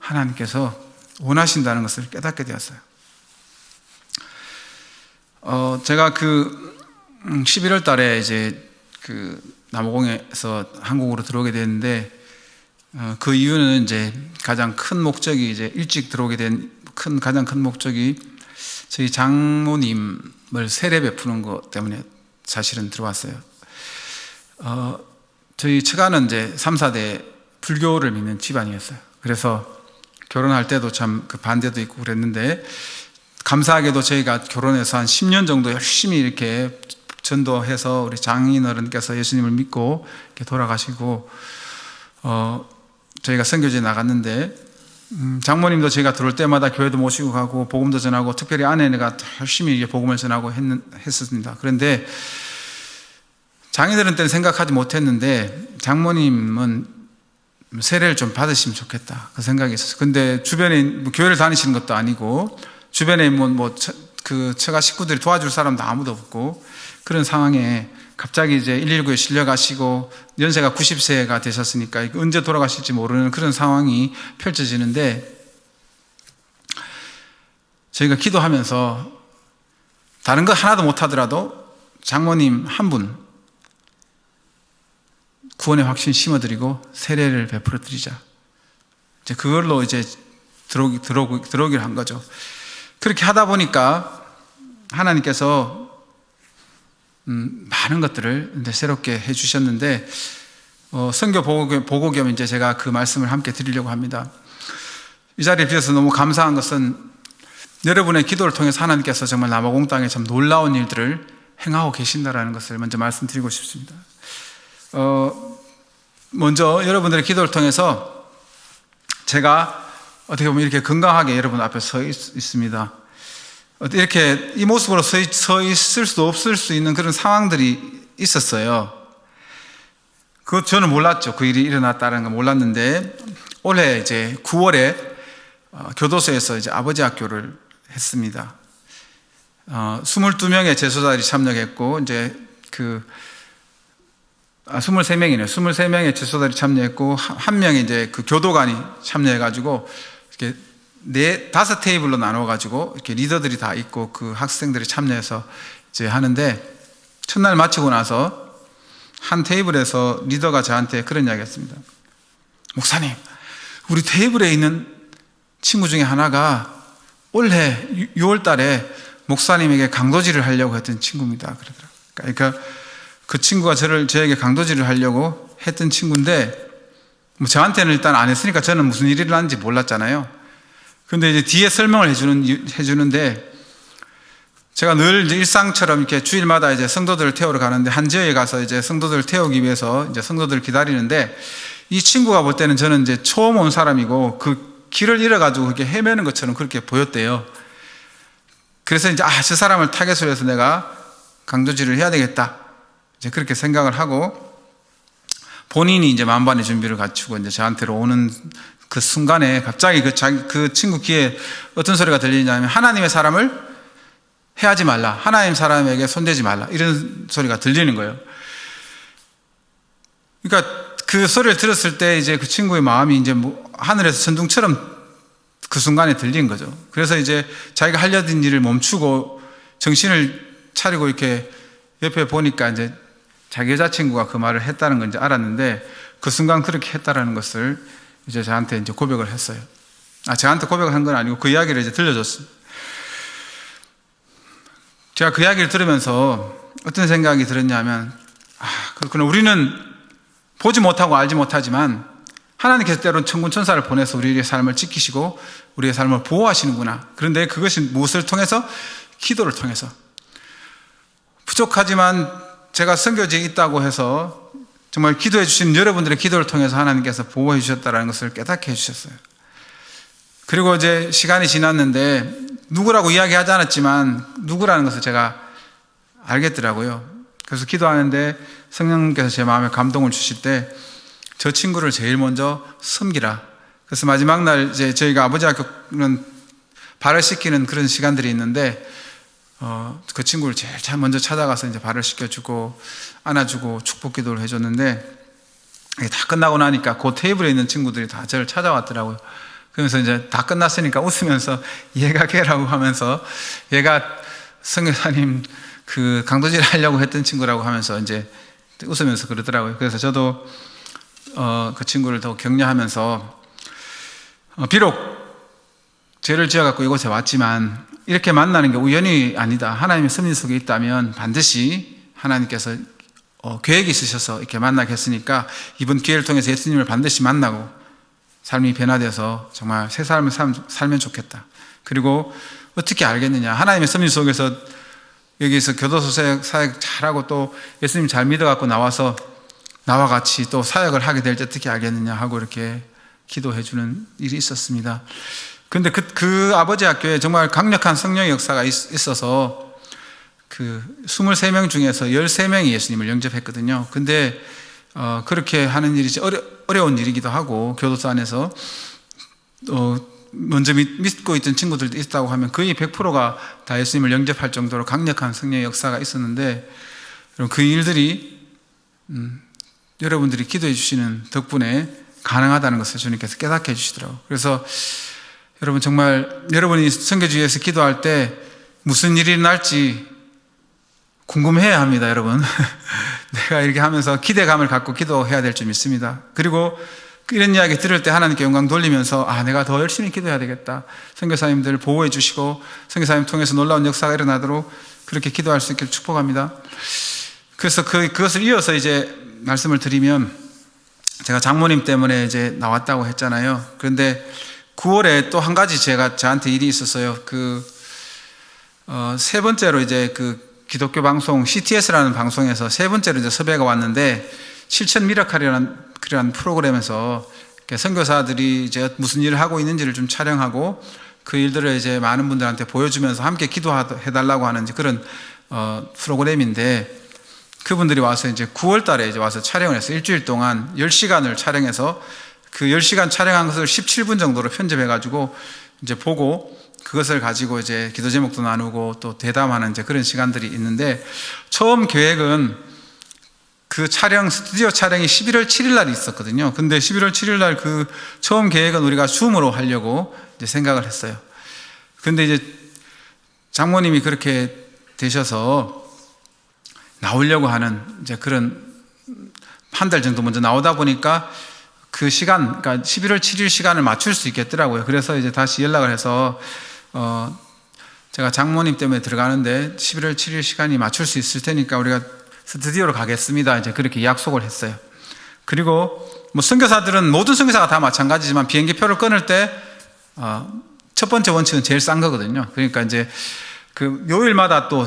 하나님께서 원하신다는 것을 깨닫게 되었어요. 제가 11월 달에 이제 남아공에서 한국으로 들어오게 됐는데, 그 이유는 이제 가장 큰 목적이, 이제 일찍 들어오게 된 가장 큰 목적이 저희 장모님을 세례 베푸는 것 때문에 사실은 들어왔어요. 저희 처가는 이제 3, 4대 불교를 믿는 집안이었어요. 그래서 결혼할 때도 참 반대도 있고 그랬는데, 감사하게도 저희가 결혼해서 한 10년 정도 열심히 이렇게 전도해서 우리 장인어른께서 예수님을 믿고 이렇게 돌아가시고, 저희가 선교지에 나갔는데, 장모님도 저희가 들어올 때마다 교회도 모시고 가고 복음도 전하고, 특별히 아내가 열심히 이게 복음을 전하고 했었습니다. 그런데 장인어른 때는 생각하지 못했는데 장모님은 세례를 좀 받으시면 좋겠다, 그 생각이 있었어요. 근데 주변에 교회를 다니시는 것도 아니고, 주변에 처가 식구들이 도와줄 사람도 아무도 없고, 그런 상황에 갑자기 이제 119에 실려가시고 연세가 90세가 되셨으니까 언제 돌아가실지 모르는 그런 상황이 펼쳐지는데, 저희가 기도하면서 다른 거 하나도 못하더라도 장모님 한 분 구원의 확신 심어드리고 세례를 베풀어 드리자, 이제 그걸로 이제 들어오기를 한 거죠. 그렇게 하다 보니까 하나님께서 많은 것들을 이제 새롭게 해주셨는데, 선교 보고 겸 이제 제가 그 말씀을 함께 드리려고 합니다. 이 자리에 비해서 너무 감사한 것은 여러분의 기도를 통해서 하나님께서 정말 남아공 땅에 참 놀라운 일들을 행하고 계신다라는 것을 먼저 말씀드리고 싶습니다. 먼저 여러분들의 기도를 통해서 제가 어떻게 보면 이렇게 건강하게 여러분 앞에 서 있습니다. 이렇게 이 모습으로 서 있을 수도 없을 수 있는 그런 상황들이 있었어요. 그것 저는 몰랐죠. 그 일이 일어났다는 걸 몰랐는데, 올해 이제 9월에 교도소에서 이제 아버지 학교를 했습니다. 22명의 제소자들이 참여했고, 이제 23명이네요. 23명의 제소자들이 참여했고, 한 명이 이제 그 교도관이 참여해가지고, 이렇게 5테이블로 나눠가지고, 이렇게 리더들이 다 있고, 그 학생들이 참여해서 이제 하는데, 첫날 마치고 나서 한 테이블에서 리더가 저한테 그런 이야기 했습니다. 목사님, 우리 테이블에 있는 친구 중에 하나가 올해 6월 달에 목사님에게 강도질을 하려고 했던 친구입니다. 그러더라고요. 그러니까 그 친구가 저에게 강도질을 하려고 했던 친구인데, 뭐 저한테는 일단 안 했으니까 저는 무슨 일이 일어났는지 몰랐잖아요. 근데 이제 뒤에 설명을 해주는데, 제가 늘 이제 일상처럼 이렇게 주일마다 이제 성도들을 태우러 가는데, 한 지역에 가서 이제 성도들을 태우기 위해서 이제 성도들을 기다리는데, 이 친구가 볼 때는 저는 이제 처음 온 사람이고 그 길을 잃어가지고 그렇게 헤매는 것처럼 그렇게 보였대요. 그래서 이제 저 사람을 타겟으로 해서 내가 강도질을 해야 되겠다, 이제 그렇게 생각을 하고, 본인이 이제 만반의 준비를 갖추고 이제 저한테로 오는 그 순간에 갑자기 그 친구 귀에 어떤 소리가 들리냐면, 하나님의 사람을 해하지 말라, 하나님 사람에게 손대지 말라, 이런 소리가 들리는 거예요. 그러니까 그 소리를 들었을 때 이제 그 친구의 마음이 이제 뭐 하늘에서 천둥처럼 그 순간에 들린 거죠. 그래서 이제 자기가 하려던 일을 멈추고 정신을 차리고 이렇게 옆에 보니까 이제 자기 여자친구가 그 말을 했다는 건 이제 알았는데, 그 순간 그렇게 했다라는 것을 이제 저한테 이제 고백을 했어요. 저한테 고백을 한 건 아니고 그 이야기를 이제 들려줬어요. 제가 그 이야기를 들으면서 어떤 생각이 들었냐면, 그렇구나, 우리는 보지 못하고 알지 못하지만 하나님께서 때로는 천군 천사를 보내서 우리의 삶을 지키시고 우리의 삶을 보호하시는구나. 그런데 그것이 무엇을 통해서? 기도를 통해서. 부족하지만 제가 선교지에 있다고 해서 정말 기도해 주신 여러분들의 기도를 통해서 하나님께서 보호해 주셨다는 것을 깨닫게 해주셨어요. 그리고 이제 시간이 지났는데, 누구라고 이야기하지 않았지만 누구라는 것을 제가 알겠더라고요. 그래서 기도하는데 성령님께서 제 마음에 감동을 주실 때, 저 친구를 제일 먼저 섬기라. 그래서 마지막 날 이제 저희가 아버지 학교는 발을 씻기는 그런 시간들이 있는데, 그 친구를 제일 먼저 찾아가서 이제 발을 씻겨주고 안아주고 축복 기도를 해줬는데, 다 끝나고 나니까 그 테이블에 있는 친구들이 다 저를 찾아왔더라고요. 그러면서 이제 다 끝났으니까 웃으면서 얘가 걔라고 하면서, 얘가 선교사님 그 강도질 하려고 했던 친구라고 하면서 이제 웃으면서 그러더라고요. 그래서 저도 그 친구를 더 격려하면서, 비록 죄를 지어갖고 이곳에 왔지만 이렇게 만나는 게 우연이 아니다. 하나님의 섭리 속에 있다면 반드시 하나님께서 계획이 있으셔서 이렇게 만나게 했으니까 이번 기회를 통해서 예수님을 반드시 만나고 삶이 변화되어서 정말 새 삶을 살면 좋겠다. 그리고 어떻게 알겠느냐, 하나님의 섭리 속에서 여기서 교도소 사역 잘하고 또 예수님 잘 믿어갖고 나와서 나와 같이 또 사역을 하게 될지 어떻게 알겠느냐 하고 이렇게 기도해 주는 일이 있었습니다. 그런데 그 아버지 학교에 정말 강력한 성령의 역사가 있어서 그 23명 중에서 13명이 예수님을 영접했거든요. 근데 그렇게 하는 일이 어려운 일이기도 하고, 교도소 안에서 먼저 믿고 있던 친구들도 있다고 하면 거의 100%가 다 예수님을 영접할 정도로 강력한 성령의 역사가 있었는데, 여러분, 그 일들이 여러분들이 기도해 주시는 덕분에 가능하다는 것을 주님께서 깨닫게 해주시더라고요. 그래서 여러분, 정말 여러분이 선교지에서 기도할 때 무슨 일이 날지 궁금해야 합니다, 여러분. 내가 이렇게 하면서 기대감을 갖고 기도해야 될 줄 믿습니다. 그리고 이런 이야기 들을 때 하나님께 영광 돌리면서 내가 더 열심히 기도해야 되겠다. 선교사님들 보호해 주시고 선교사님 통해서 놀라운 역사가 일어나도록 그렇게 기도할 수 있기를 축복합니다. 그래서 그것을 이어서 이제 말씀을 드리면, 제가 장모님 때문에 이제 나왔다고 했잖아요. 그런데 9월에 또 한 가지 저한테 일이 있었어요. 세 번째로 이제 기독교 방송 CTS라는 방송에서 세 번째로 이제 섭외가 왔는데, 실천 미라클이라는 프로그램에서 선교사들이 이제 무슨 일을 하고 있는지를 좀 촬영하고 그 일들을 이제 많은 분들한테 보여주면서 함께 기도해달라고 하는 그런 프로그램인데, 그분들이 와서 이제 9월 달에 이제 와서 촬영을 했어요. 일주일 동안 10시간을 촬영해서 그 10시간 촬영한 것을 17분 정도로 편집해가지고 이제 보고, 그것을 가지고 이제 기도 제목도 나누고 또 대담하는 이제 그런 시간들이 있는데, 처음 계획은 그 스튜디오 촬영이 11월 7일 날 있었거든요. 근데 11월 7일 날 처음 계획은 우리가 줌으로 하려고 이제 생각을 했어요. 근데 이제 장모님이 그렇게 되셔서 나오려고 하는 이제 그런 한 달 정도 먼저 나오다 보니까 그 시간, 그러니까 11월 7일 시간을 맞출 수 있겠더라고요. 그래서 이제 다시 연락을 해서 제가 장모님 때문에 들어가는데 11월 7일 시간이 맞출 수 있을 테니까 우리가 스튜디오로 가겠습니다. 이제 그렇게 약속을 했어요. 그리고 선교사들은, 모든 선교사가 다 마찬가지지만 비행기 표를 끊을 때 첫 번째 원칙은 제일 싼 거거든요. 그러니까 이제 요일마다 또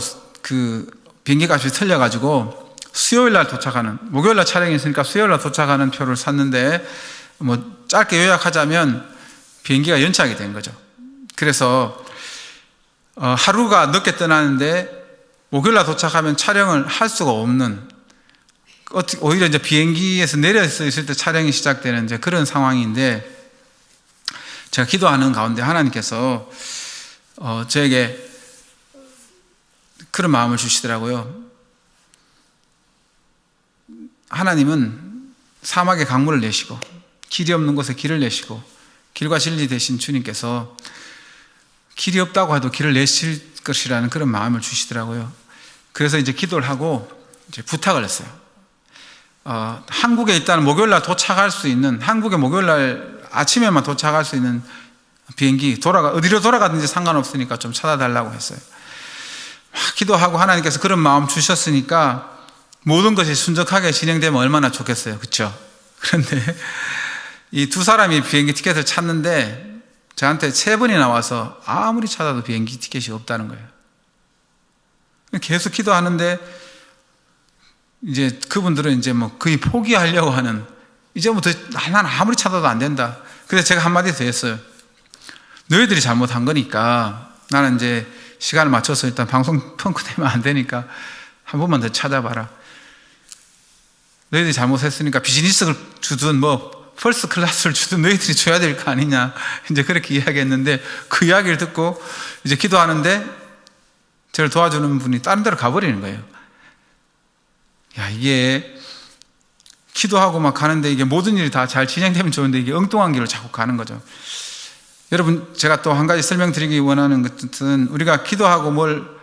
비행기 값이 틀려가지고 수요일 날 도착하는, 목요일 날 촬영이 있으니까 수요일 날 도착하는 표를 샀는데, 짧게 요약하자면 비행기가 연착이 된 거죠. 그래서 하루가 늦게 떠나는데 목요일 날 도착하면 촬영을 할 수가 없는, 오히려 이제 비행기에서 내려서 있을 때 촬영이 시작되는 이제 그런 상황인데, 제가 기도하는 가운데 하나님께서 저에게 그런 마음을 주시더라고요. 하나님은 사막에 강물을 내시고 길이 없는 곳에 길을 내시고, 길과 진리 되신 주님께서 길이 없다고 해도 길을 내실 것이라는 그런 마음을 주시더라고요. 그래서 이제 기도를 하고 이제 부탁을 했어요. 한국에 일단 목요일 날 도착할 수 있는, 한국에 목요일 날 아침에만 도착할 수 있는 비행기, 어디로 돌아가든지 상관없으니까 좀 찾아달라고 했어요. 기도하고 하나님께서 그런 마음 주셨으니까 모든 것이 순적하게 진행되면 얼마나 좋겠어요. 그렇죠? 그런데 이 두 사람이 비행기 티켓을 찾는데 저한테 3번이 나와서 아무리 찾아도 비행기 티켓이 없다는 거예요. 계속 기도하는데 이제 그분들은 이제 거의 포기하려고 하는, 이제부터 난 아무리 찾아도 안 된다. 그래서 제가 한마디 더 했어요. 너희들이 잘못한 거니까 나는 이제 시간을 맞춰서 일단 방송 펑크되면 안 되니까 한 번만 더 찾아봐라. 너희들이 잘못했으니까 비즈니스를 주든 퍼스트 클래스를 주든 너희들이 줘야 될 거 아니냐, 이제 그렇게 이야기했는데, 그 이야기를 듣고 이제 기도하는데 저를 도와주는 분이 다른 데로 가버리는 거예요. 이게 기도하고 막 가는데 이게 모든 일이 다 잘 진행되면 좋은데 이게 엉뚱한 길을 자꾸 가는 거죠. 여러분, 제가 또 한 가지 설명드리기 원하는 것은, 우리가 기도하고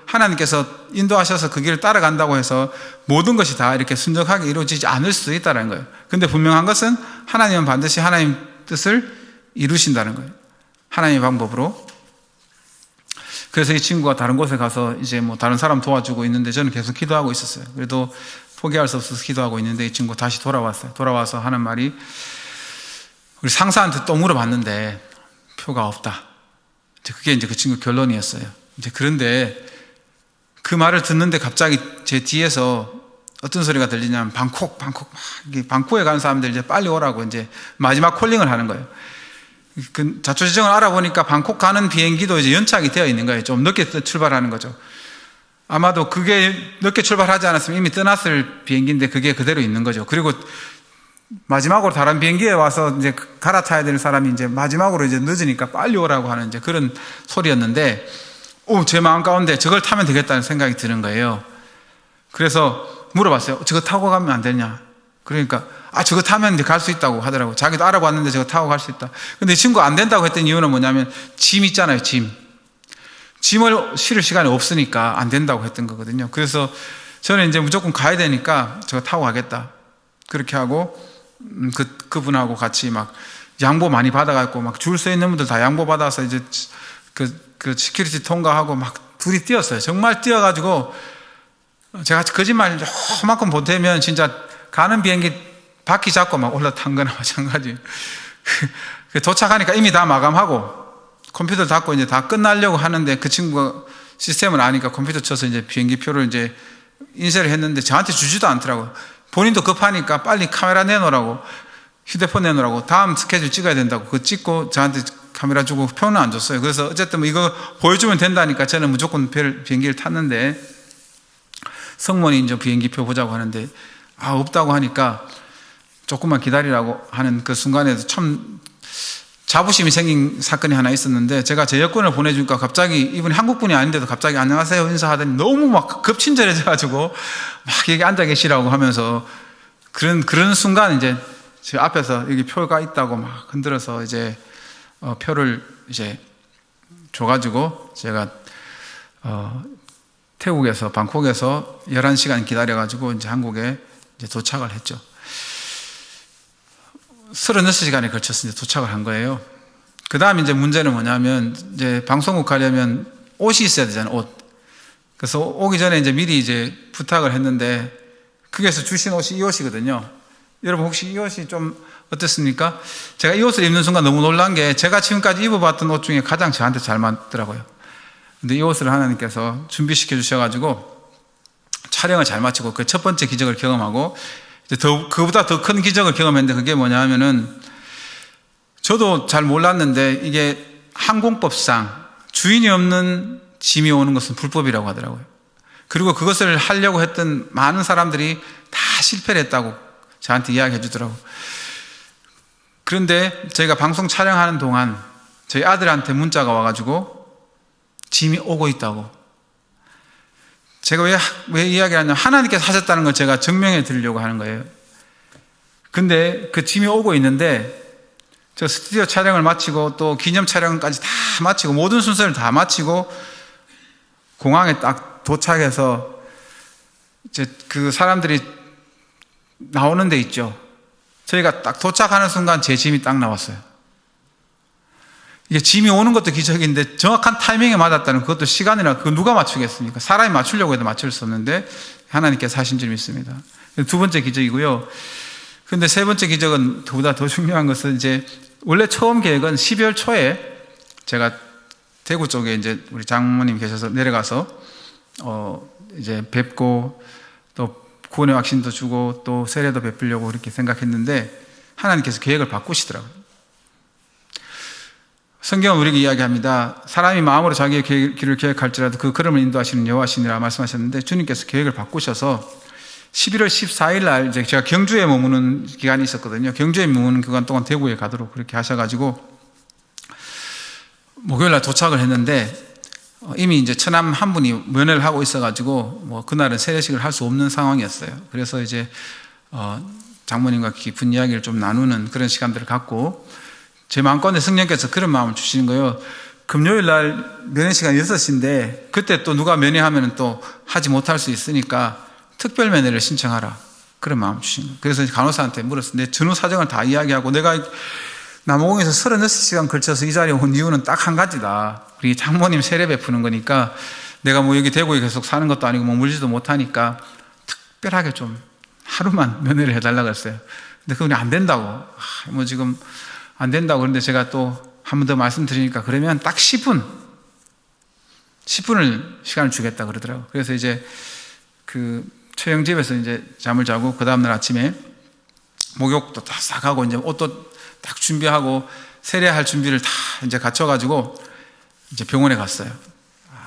하나님께서 인도하셔서 그 길을 따라간다고 해서 모든 것이 다 이렇게 순적하게 이루어지지 않을 수도 있다는 거예요. 근데 분명한 것은 하나님은 반드시 하나님 뜻을 이루신다는 거예요. 하나님의 방법으로. 그래서 이 친구가 다른 곳에 가서 이제 다른 사람 도와주고 있는데 저는 계속 기도하고 있었어요. 그래도 포기할 수 없어서 기도하고 있는데 이 친구가 다시 돌아왔어요. 돌아와서 하는 말이, 우리 상사한테 또 물어봤는데 표가 없다. 그게 이제 그 친구 결론이었어요. 이제 그런데 그 말을 듣는데 갑자기 제 뒤에서 어떤 소리가 들리냐면 방콕에 가는 사람들 이제 빨리 오라고 이제 마지막 콜링을 하는 거예요. 그 자초지종을 알아보니까 방콕 가는 비행기도 이제 연착이 되어 있는 거예요. 좀 늦게 출발하는 거죠. 아마도 그게 늦게 출발하지 않았으면 이미 떠났을 비행기인데 그게 그대로 있는 거죠. 그리고 마지막으로 다른 비행기에 와서 이제 갈아타야 되는 사람이 이제 마지막으로 이제 늦으니까 빨리 오라고 하는 이제 그런 소리였는데, 제 마음 가운데 저걸 타면 되겠다는 생각이 드는 거예요. 그래서 물어봤어요. 저거 타고 가면 안 되냐? 그러니까 저거 타면 이제 갈 수 있다고 하더라고요. 자기도 알아봤는데 저거 타고 갈 수 있다. 근데 이 친구가 안 된다고 했던 이유는 뭐냐면 짐 있잖아요. 짐을 실을 시간이 없으니까 안 된다고 했던 거거든요. 그래서 저는 이제 무조건 가야 되니까 저거 타고 가겠다. 그렇게 하고 그분하고 같이 막 양보 많이 받아갖고 막 줄 서 있는 분들 다 양보 받아서 이제 그 시큐리티 통과하고 막 둘이 뛰었어요. 정말 뛰어가지고 제가 거짓말 조금만큼 보태면 진짜 가는 비행기 바퀴 잡고 막 올라탄 거나 마찬가지. 도착하니까 이미 다 마감하고 컴퓨터 닫고 이제 다 끝나려고 하는데 그 친구가 시스템을 아니까 컴퓨터 쳐서 이제 비행기 표를 이제 인쇄를 했는데 저한테 주지도 않더라고요. 본인도 급하니까 빨리 카메라 내놓으라고, 휴대폰 내놓으라고, 다음 스케줄 찍어야 된다고 그거 찍고 저한테 카메라 주고 표는 안 줬어요. 그래서 어쨌든 뭐 이거 보여주면 된다니까 저는 무조건 비행기를 탔는데 성모님 이제 비행기표 보자고 하는데 없다고 하니까 조금만 기다리라고 하는 그 순간에도 참 자부심이 생긴 사건이 하나 있었는데 제가 제 여권을 보내주니까 갑자기 이분이 한국분이 아닌데도 갑자기 안녕하세요 인사하더니 너무 막 급친절해져가지고 막 여기 앉아 계시라고 하면서 그런 순간 이제 제 앞에서 여기 표가 있다고 막 흔들어서 이제 표를 이제 줘가지고 제가 태국에서 방콕에서 11시간 기다려가지고 이제 한국에 이제 도착을 했죠. 36시간에 걸쳐서 이제 도착을 한 거예요. 그 다음 이제 문제는 뭐냐면 이제 방송국 가려면 옷이 있어야 되잖아요. 옷. 그래서 오기 전에 이제 미리 이제 부탁을 했는데 거기에서 주신 옷이 이 옷이거든요. 여러분 혹시 이 옷이 좀 어떻습니까? 제가 이 옷을 입는 순간 너무 놀란 게 제가 지금까지 입어봤던 옷 중에 가장 저한테 잘 맞더라고요. 근데 이 옷을 하나님께서 준비시켜 주셔가지고 촬영을 잘 마치고 그 첫 번째 기적을 경험하고 그보다 더 큰 기적을 경험했는데 그게 뭐냐 하면은 저도 잘 몰랐는데 이게 항공법상 주인이 없는 짐이 오는 것은 불법이라고 하더라고요. 그리고 그것을 하려고 했던 많은 사람들이 다 실패를 했다고 저한테 이야기해 주더라고요. 그런데 저희가 방송 촬영하는 동안 저희 아들한테 문자가 와가지고 짐이 오고 있다고. 제가 왜 이야기하냐면 하나님께서 하셨다는 걸 제가 증명해 드리려고 하는 거예요. 근데 그 짐이 오고 있는데 저 스튜디오 촬영을 마치고 또 기념 촬영까지 다 마치고 모든 순서를 다 마치고 공항에 딱 도착해서 이제 그 사람들이 나오는 데 있죠. 저희가 딱 도착하는 순간 제 짐이 딱 나왔어요. 이게 짐이 오는 것도 기적인데 정확한 타이밍에 맞았다는 그것도 시간이라 그거 누가 맞추겠습니까? 사람이 맞추려고 해도 맞출 수 없는데 하나님께서 하신 줄 믿습니다. 두 번째 기적이고요. 근데 세 번째 기적은 그보다 더 중요한 것은 이제 원래 처음 계획은 12월 초에 제가 대구 쪽에 이제 우리 장모님 계셔서 내려가서 이제 뵙고 또 구원의 확신도 주고 또 세례도 베풀려고 그렇게 생각했는데 하나님께서 계획을 바꾸시더라고요. 성경은 우리에게 이야기합니다. 사람이 마음으로 자기의 길을 계획할지라도 그 걸음을 인도하시는 여호와시니라 말씀하셨는데 주님께서 계획을 바꾸셔서 11월 14일 날 이제 제가 경주에 머무는 기간이 있었거든요. 경주에 머무는 기간 동안 대구에 가도록 그렇게 하셔가지고 목요일 날 도착을 했는데 이미 이제 처남 한 분이 면회를 하고 있어가지고 뭐 그날은 세례식을 할 수 없는 상황이었어요. 그래서 이제 장모님과 깊은 이야기를 좀 나누는 그런 시간들을 갖고 제 마음가운데 성령께서 그런 마음을 주시는 거예요. 금요일 날 면회 시간 6시인데 그때 또 누가 면회하면 또 하지 못할 수 있으니까 특별 면회를 신청하라. 그런 마음을 주신 거예요. 그래서 간호사한테 물었어요. 내 전후 사정을 다 이야기하고 내가 남아공에서 36시간 걸쳐서 이 자리에 온 이유는 딱 한 가지다. 우리 장모님 세례 베푸는 거니까 내가 뭐 여기 대구에 계속 사는 것도 아니고 뭐 물지도 못하니까 특별하게 좀 하루만 면회를 해달라고 했어요. 근데 그건 안 된다고. 뭐 지금 안 된다고. 그런데 제가 또 한 번 더 말씀드리니까 그러면 딱 10분을 시간을 주겠다 그러더라고요. 그래서 이제 그 처형집에서 이제 잠을 자고 그 다음날 아침에 목욕도 다 싹 하고 이제 옷도 딱 준비하고 세례할 준비를 다 이제 갖춰가지고 이제 병원에 갔어요.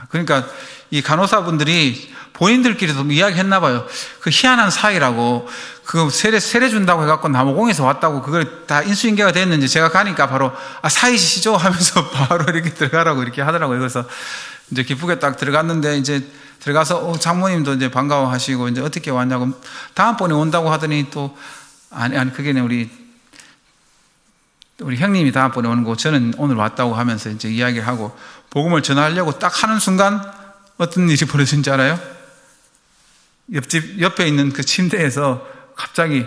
그러니까 이 간호사분들이 본인들끼리도 이야기했나 봐요. 그 희한한 사이라고 그 세례 준다고 해갖고 남아공에서 왔다고 그걸 다 인수인계가 됐는지 제가 가니까 바로 사이시죠 하면서 바로 이렇게 들어가라고 이렇게 하더라고요. 그래서 이제 기쁘게 딱 들어갔는데 이제 들어가서 장모님도 이제 반가워하시고 이제 어떻게 왔냐고 다음번에 온다고 하더니 또 아니 그게 우리 형님이 다음번에 오는 거 저는 오늘 왔다고 하면서 이제 이야기를 하고 복음을 전하려고 딱 하는 순간 어떤 일이 벌어진지 알아요? 옆에 있는 그 침대에서 갑자기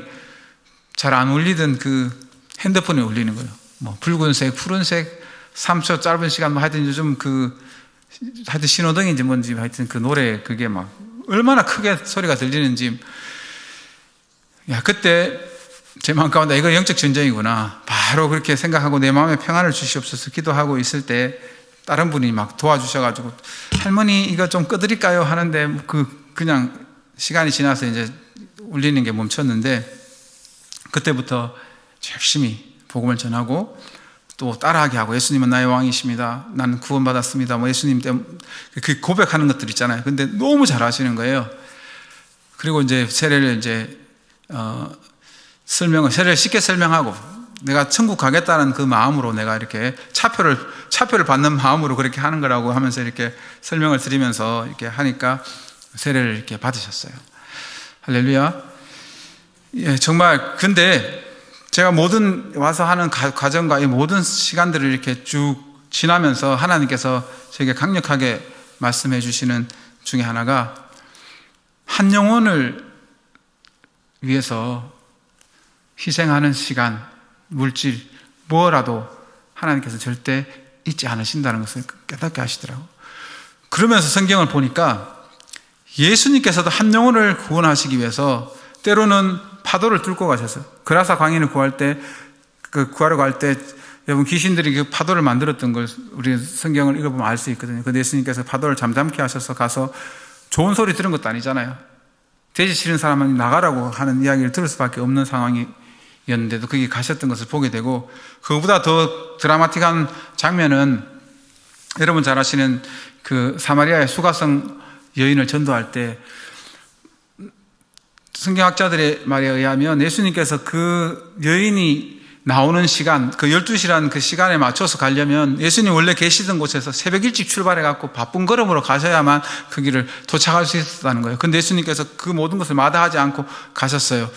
잘 안 울리던 그 핸드폰이 울리는 거예요. 뭐 붉은색, 푸른색, 3초 짧은 시간 뭐 하여튼 요즘 하여튼 신호등인지 뭔지 하여튼 그 노래 그게 막 얼마나 크게 소리가 들리는지 야 그때 제 마음 가운데 이거 영적 전쟁이구나 바로 그렇게 생각하고 내 마음에 평안을 주시옵소서 기도하고 있을 때 다른 분이 막 도와주셔가지고 할머니 이거 좀 꺼드릴까요 하는데 그냥 시간이 지나서 이제 울리는 게 멈췄는데 그때부터 열심히 복음을 전하고 또 따라하게 하고 예수님은 나의 왕이십니다. 나는 구원받았습니다. 뭐 예수님 때문에 그 고백하는 것들 있잖아요. 근데 너무 잘하시는 거예요. 그리고 이제 세례를 이제 세례를 쉽게 설명하고 내가 천국 가겠다는 그 마음으로 내가 이렇게 차표를 받는 마음으로 그렇게 하는 거라고 하면서 이렇게 설명을 드리면서 이렇게 하니까 세례를 이렇게 받으셨어요. 할렐루야. 예, 정말 근데 제가 와서 하는 과정과 이 모든 시간들을 이렇게 쭉 지나면서 하나님께서 저에게 강력하게 말씀해 주시는 중에 하나가 한 영혼을 위해서 희생하는 시간, 물질, 뭐라도 하나님께서 절대 잊지 않으신다는 것을 깨닫게 하시더라고요. 그러면서 성경을 보니까 예수님께서도 한 영혼을 구원하시기 위해서 때로는 파도를 뚫고 가셔서 그라사 광인을 구하러 갈 때 여러분 귀신들이 그 파도를 만들었던 걸 우리 성경을 읽어보면 알 수 있거든요. 근데 예수님께서 파도를 잠잠케 하셔서 가서 좋은 소리 들은 것도 아니잖아요. 돼지 치는 사람은 나가라고 하는 이야기를 들을 수밖에 없는 상황이었는데도 거기 가셨던 것을 보게 되고 그거보다 더 드라마틱한 장면은 여러분 잘 아시는 그 사마리아의 수가성 여인을 전도할 때 성경학자들의 말에 의하면 예수님께서 그 여인이 나오는 시간, 그 12시라는 그 시간에 맞춰서 가려면 예수님 원래 계시던 곳에서 새벽 일찍 출발해갖고 바쁜 걸음으로 가셔야만 그 길을 도착할 수 있었다는 거예요. 근데 예수님께서 그 모든 것을 마다하지 않고 가셨어요.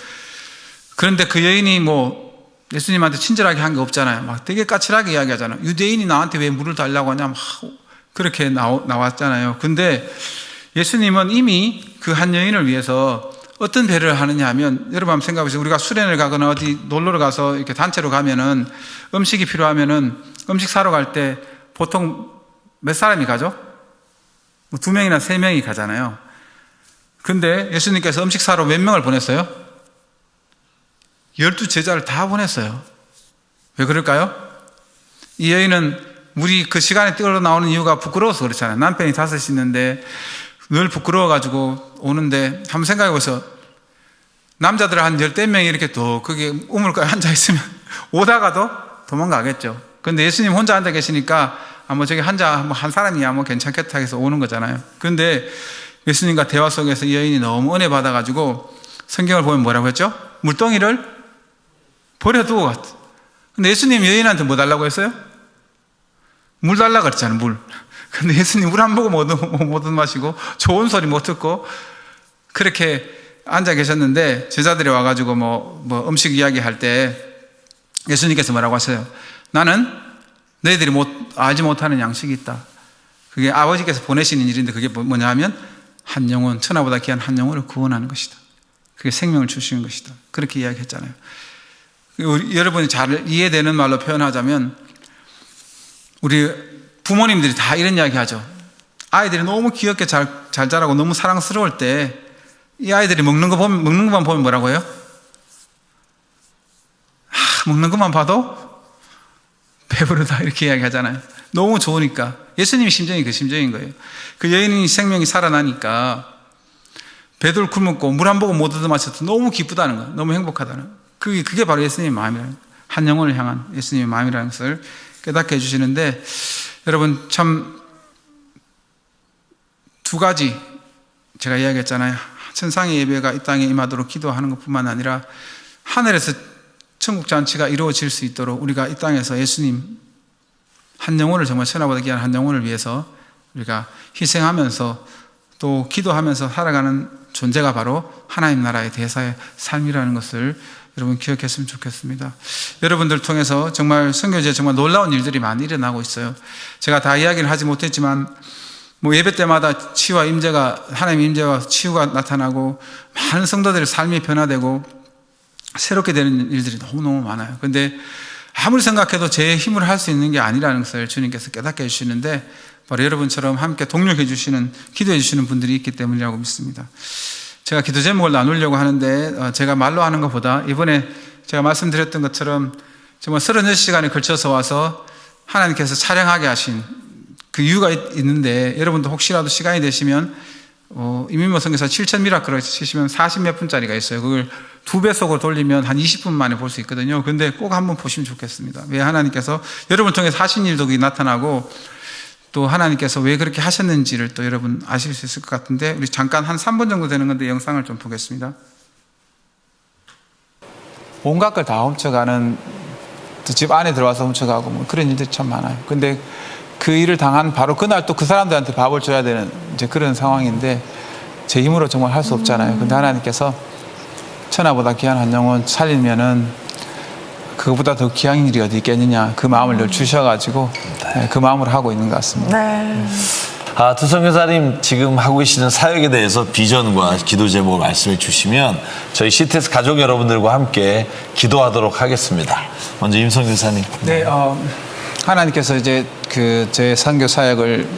그런데 그 여인이 예수님한테 친절하게 한 게 없잖아요. 막 되게 까칠하게 이야기하잖아요. 유대인이 나한테 왜 물을 달라고 하냐, 막 그렇게 나왔잖아요. 근데 예수님은 이미 그 한 여인을 위해서 어떤 배려를 하느냐 하면 여러분 한번 생각해 보세요. 우리가 수련을 가거나 어디 놀러를 가서 이렇게 단체로 가면은 음식이 필요하면은 음식 사러 갈 때 보통 몇 사람이 가죠? 2명이나 3명이 가잖아요. 근데 예수님께서 음식 사러 몇 명을 보냈어요? 12제자를 다 보냈어요. 왜 그럴까요? 이 여인은 물이 그 시간에 뛰어 나오는 이유가 부끄러워서 그렇잖아요. 남편이 5이 있는데 늘 부끄러워가지고 오는데 한번 생각해 보세요. 남자들 한 10명 이렇게 또 거기 우물가에 앉아있으면 오다가도 도망가겠죠. 근데 예수님 혼자 앉아 계시니까 저기 한 사람이야 괜찮겠다 해서 오는 거잖아요. 근데 예수님과 대화 속에서 이 여인이 너무 은혜 받아가지고 성경을 보면 뭐라고 했죠? 물동이를 버려두고 갔다. 근데 예수님 여인한테 뭐 달라고 했어요? 물 달라고 그랬잖아요, 물. 근데 예수님 물 한 모금 못 마시고 좋은 소리 못 듣고 그렇게 앉아 계셨는데 제자들이 와가지고 음식 이야기할 때 예수님께서 뭐라고 하세요? 나는 너희들이 알지 못하는 양식이 있다. 그게 아버지께서 보내시는 일인데 그게 뭐냐 하면 한 영혼, 천하보다 귀한 한 영혼을 구원하는 것이다. 그게 생명을 주시는 것이다. 그렇게 이야기했잖아요. 여러분이 잘 이해되는 말로 표현하자면 우리 부모님들이 다 이런 이야기 하죠. 아이들이 너무 귀엽게 잘 자라고 너무 사랑스러울 때 이 아이들이 먹는 것만 보면 뭐라고 해요? 먹는 것만 봐도 배부르다 이렇게 이야기 하잖아요. 너무 좋으니까. 예수님의 심정이 그 심정인 거예요. 그 여인의 생명이 살아나니까 배들 굶었고 물 한 모금 못 얻어 마셔도 너무 기쁘다는 거예요. 너무 행복하다는 거예요. 그게 바로 예수님의 마음이라는 거예요. 한 영혼을 향한 예수님의 마음이라는 것을 깨닫게 해주시는데 여러분 참 2가지 제가 이야기했잖아요. 천상의 예배가 이 땅에 임하도록 기도하는 것뿐만 아니라 하늘에서 천국 잔치가 이루어질 수 있도록 우리가 이 땅에서 예수님 한 영혼을 정말 천하보다 귀한 한 영혼을 위해서 우리가 희생하면서 또 기도하면서 살아가는 존재가 바로 하나님 나라의 대사의 삶이라는 것을 여러분 기억했으면 좋겠습니다. 여러분들 통해서 정말 선교지에 정말 놀라운 일들이 많이 일어나고 있어요. 제가 다 이야기를 하지 못했지만 예배 때마다 치유와 임재가, 하나님의 임재와 치유가 나타나고 많은 성도들의 삶이 변화되고 새롭게 되는 일들이 너무너무 많아요. 그런데 아무리 생각해도 제 힘으로 할 수 있는 게 아니라는 것을 주님께서 깨닫게 해주시는데 바로 여러분처럼 함께 동력해 주시는, 기도해 주시는 분들이 있기 때문이라고 믿습니다. 제가 기도 제목을 나누려고 하는데 제가 말로 하는 것보다 이번에 제가 말씀드렸던 것처럼 정말 36시간에 걸쳐서 와서 하나님께서 촬영하게 하신 그 이유가 있는데, 여러분도 혹시라도 시간이 되시면 이민모 선교사 7천 미라클을 치시면 40몇 분짜리가 있어요. 그걸 2배속으로 돌리면 한 20분 만에 볼 수 있거든요. 근데 꼭 한번 보시면 좋겠습니다. 왜 하나님께서 여러분 통해서 하신 일도 나타나고 또 하나님께서 왜 그렇게 하셨는지를 또 여러분 아실 수 있을 것 같은데, 우리 잠깐 한 3분 정도 되는 건데 영상을 좀 보겠습니다. 온갖 걸 다 훔쳐가는, 집 안에 들어와서 훔쳐가고 그런 일들이 참 많아요. 근데 그 일을 당한 바로 그날 또 그 사람들한테 밥을 줘야 되는 이제 그런 상황인데 제 힘으로 정말 할 수 없잖아요. 근데 하나님께서 천하보다 귀한 한 영혼 살리면은 그것보다 더 귀한 일이 어디 있겠느냐, 그 마음을 늘 주셔가지고 그 마음으로 하고 있는 것 같습니다. 네. 두 선교사님 지금 하고 계시는 사역에 대해서 비전과 기도 제목을 말씀해 주시면 저희 CTS 가족 여러분들과 함께 기도하도록 하겠습니다. 먼저 임 선교사님. 네, 하나님께서 이제 제 선교 사역을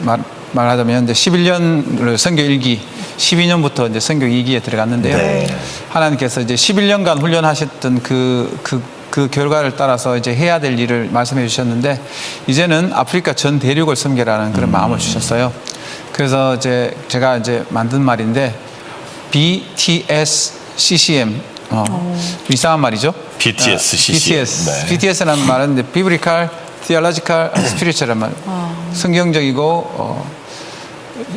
말하자면 이제 11년을 선교 1기, 12년부터 이제 선교 2기에 들어갔는데요. 네. 하나님께서 이제 11년간 훈련하셨던 그 결과를 따라서 이제 해야 될 일을 말씀해 주셨는데, 이제는 아프리카 전 대륙을 섬기라는 그런 마음을 주셨어요. 그래서 이제 제가 이제 만든 말인데 BTS CCM, 이상한 말이죠. BTS CCM. 네. BTS라는 말은 이제 Biblical, Theological, Spiritual란 말. 성경적이고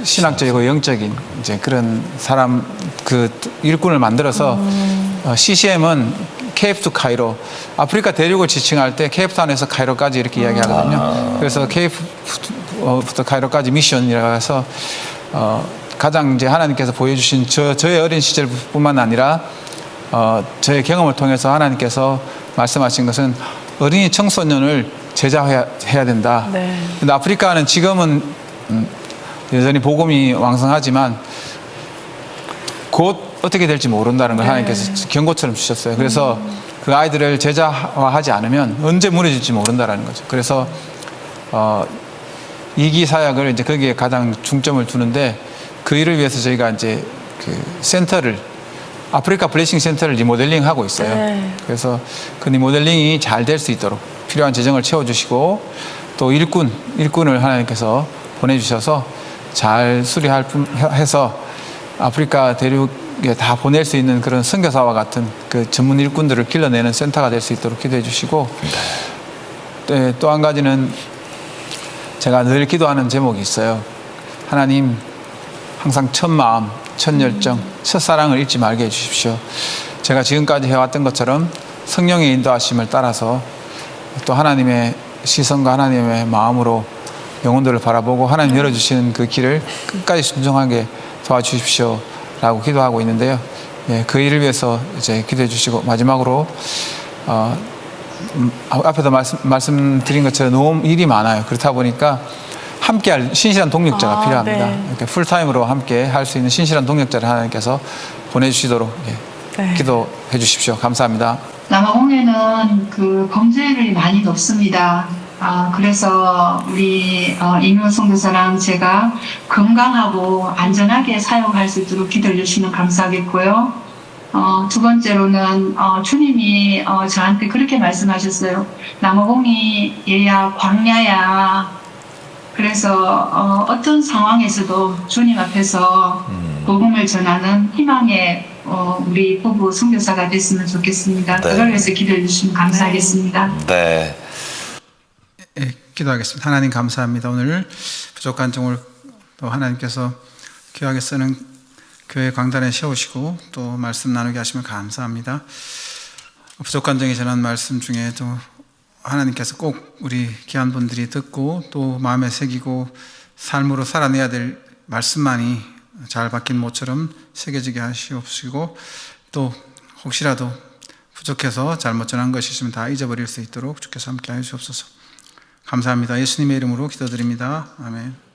신학적이고 영적인 이제 그런 사람, 그 일꾼을 만들어서 CCM은 케이프 투 카이로, 아프리카 대륙을 지칭할 때 케이프타운에서 카이로까지 이렇게 이야기하거든요. 그래서 케이프부터 카이로까지 미션이라고 해서 가장 이제 하나님께서 보여주신 저의 어린 시절뿐만 아니라 저의 경험을 통해서 하나님께서 말씀하신 것은 어린이 청소년을 제자해야 된다. 네. 근데 아프리카는 지금은 여전히 복음이 왕성하지만 곧 어떻게 될지 모른다는 걸 하나님께서 경고처럼 주셨어요. 그래서 그 아이들을 제자화하지 않으면 언제 무너질지 모른다는 거죠. 그래서 2기 사역을 이제 거기에 가장 중점을 두는데, 그 일을 위해서 저희가 이제 그 센터를, 아프리카 블레싱 센터를 리모델링 하고 있어요. 네. 그래서 그 리모델링이 잘 될 수 있도록 필요한 재정을 채워주시고, 또 일꾼을 하나님께서 보내주셔서 잘 수리해서 아프리카 대륙에 다 보낼 수 있는 그런 선교사와 같은 그 전문 일꾼들을 길러내는 센터가 될 수 있도록 기도해 주시고, 네, 또 한 가지는 제가 늘 기도하는 제목이 있어요. 하나님, 항상 첫 마음, 첫 열정, 첫 사랑을 잊지 말게 해주십시오. 제가 지금까지 해왔던 것처럼 성령의 인도하심을 따라서 또 하나님의 시선과 하나님의 마음으로 영혼들을 바라보고 하나님 열어주시는 그 길을 끝까지 순종하게 도와주십시오 라고 기도하고 있는데요. 예, 그 일을 위해서 이제 기도해 주시고, 마지막으로 앞에도 말씀드린 것처럼 너무 일이 많아요. 그렇다 보니까 함께할 신실한 동력자가 필요합니다. 네. 이렇게 풀타임으로 함께 할 수 있는 신실한 동력자를 하나님께서 보내주시도록 기도해 주십시오. 감사합니다. 남아공에는 그 범죄율이 많이 높습니다. 그래서 우리 임효 선교사랑 제가 건강하고 안전하게 사용할 수 있도록 기도해 주시면 감사하겠고요. 두 번째로는 주님이 저한테 그렇게 말씀하셨어요. 남아공이 얘야 광야야. 그래서 어떤 상황에서도 주님 앞에서 복음을 전하는 희망의 우리 부부 선교사가 됐으면 좋겠습니다. 네. 그걸 위해서 기도해 주시면 감사하겠습니다. 네. 예, 기도하겠습니다. 하나님 감사합니다. 오늘 부족한 종을 또 하나님께서 귀하게 쓰는 교회 강단에 세우시고 또 말씀 나누게 하시면 감사합니다. 부족한 종이 전한 말씀 중에 또 하나님께서 꼭 우리 귀한 분들이 듣고 또 마음에 새기고 삶으로 살아내야 될 말씀만이 잘 박힌 못처럼 새겨지게 하시옵시고, 또 혹시라도 부족해서 잘못 전한 것이 있으면 다 잊어버릴 수 있도록 주께서 함께 하시옵소서. 감사합니다. 예수님의 이름으로 기도드립니다. 아멘.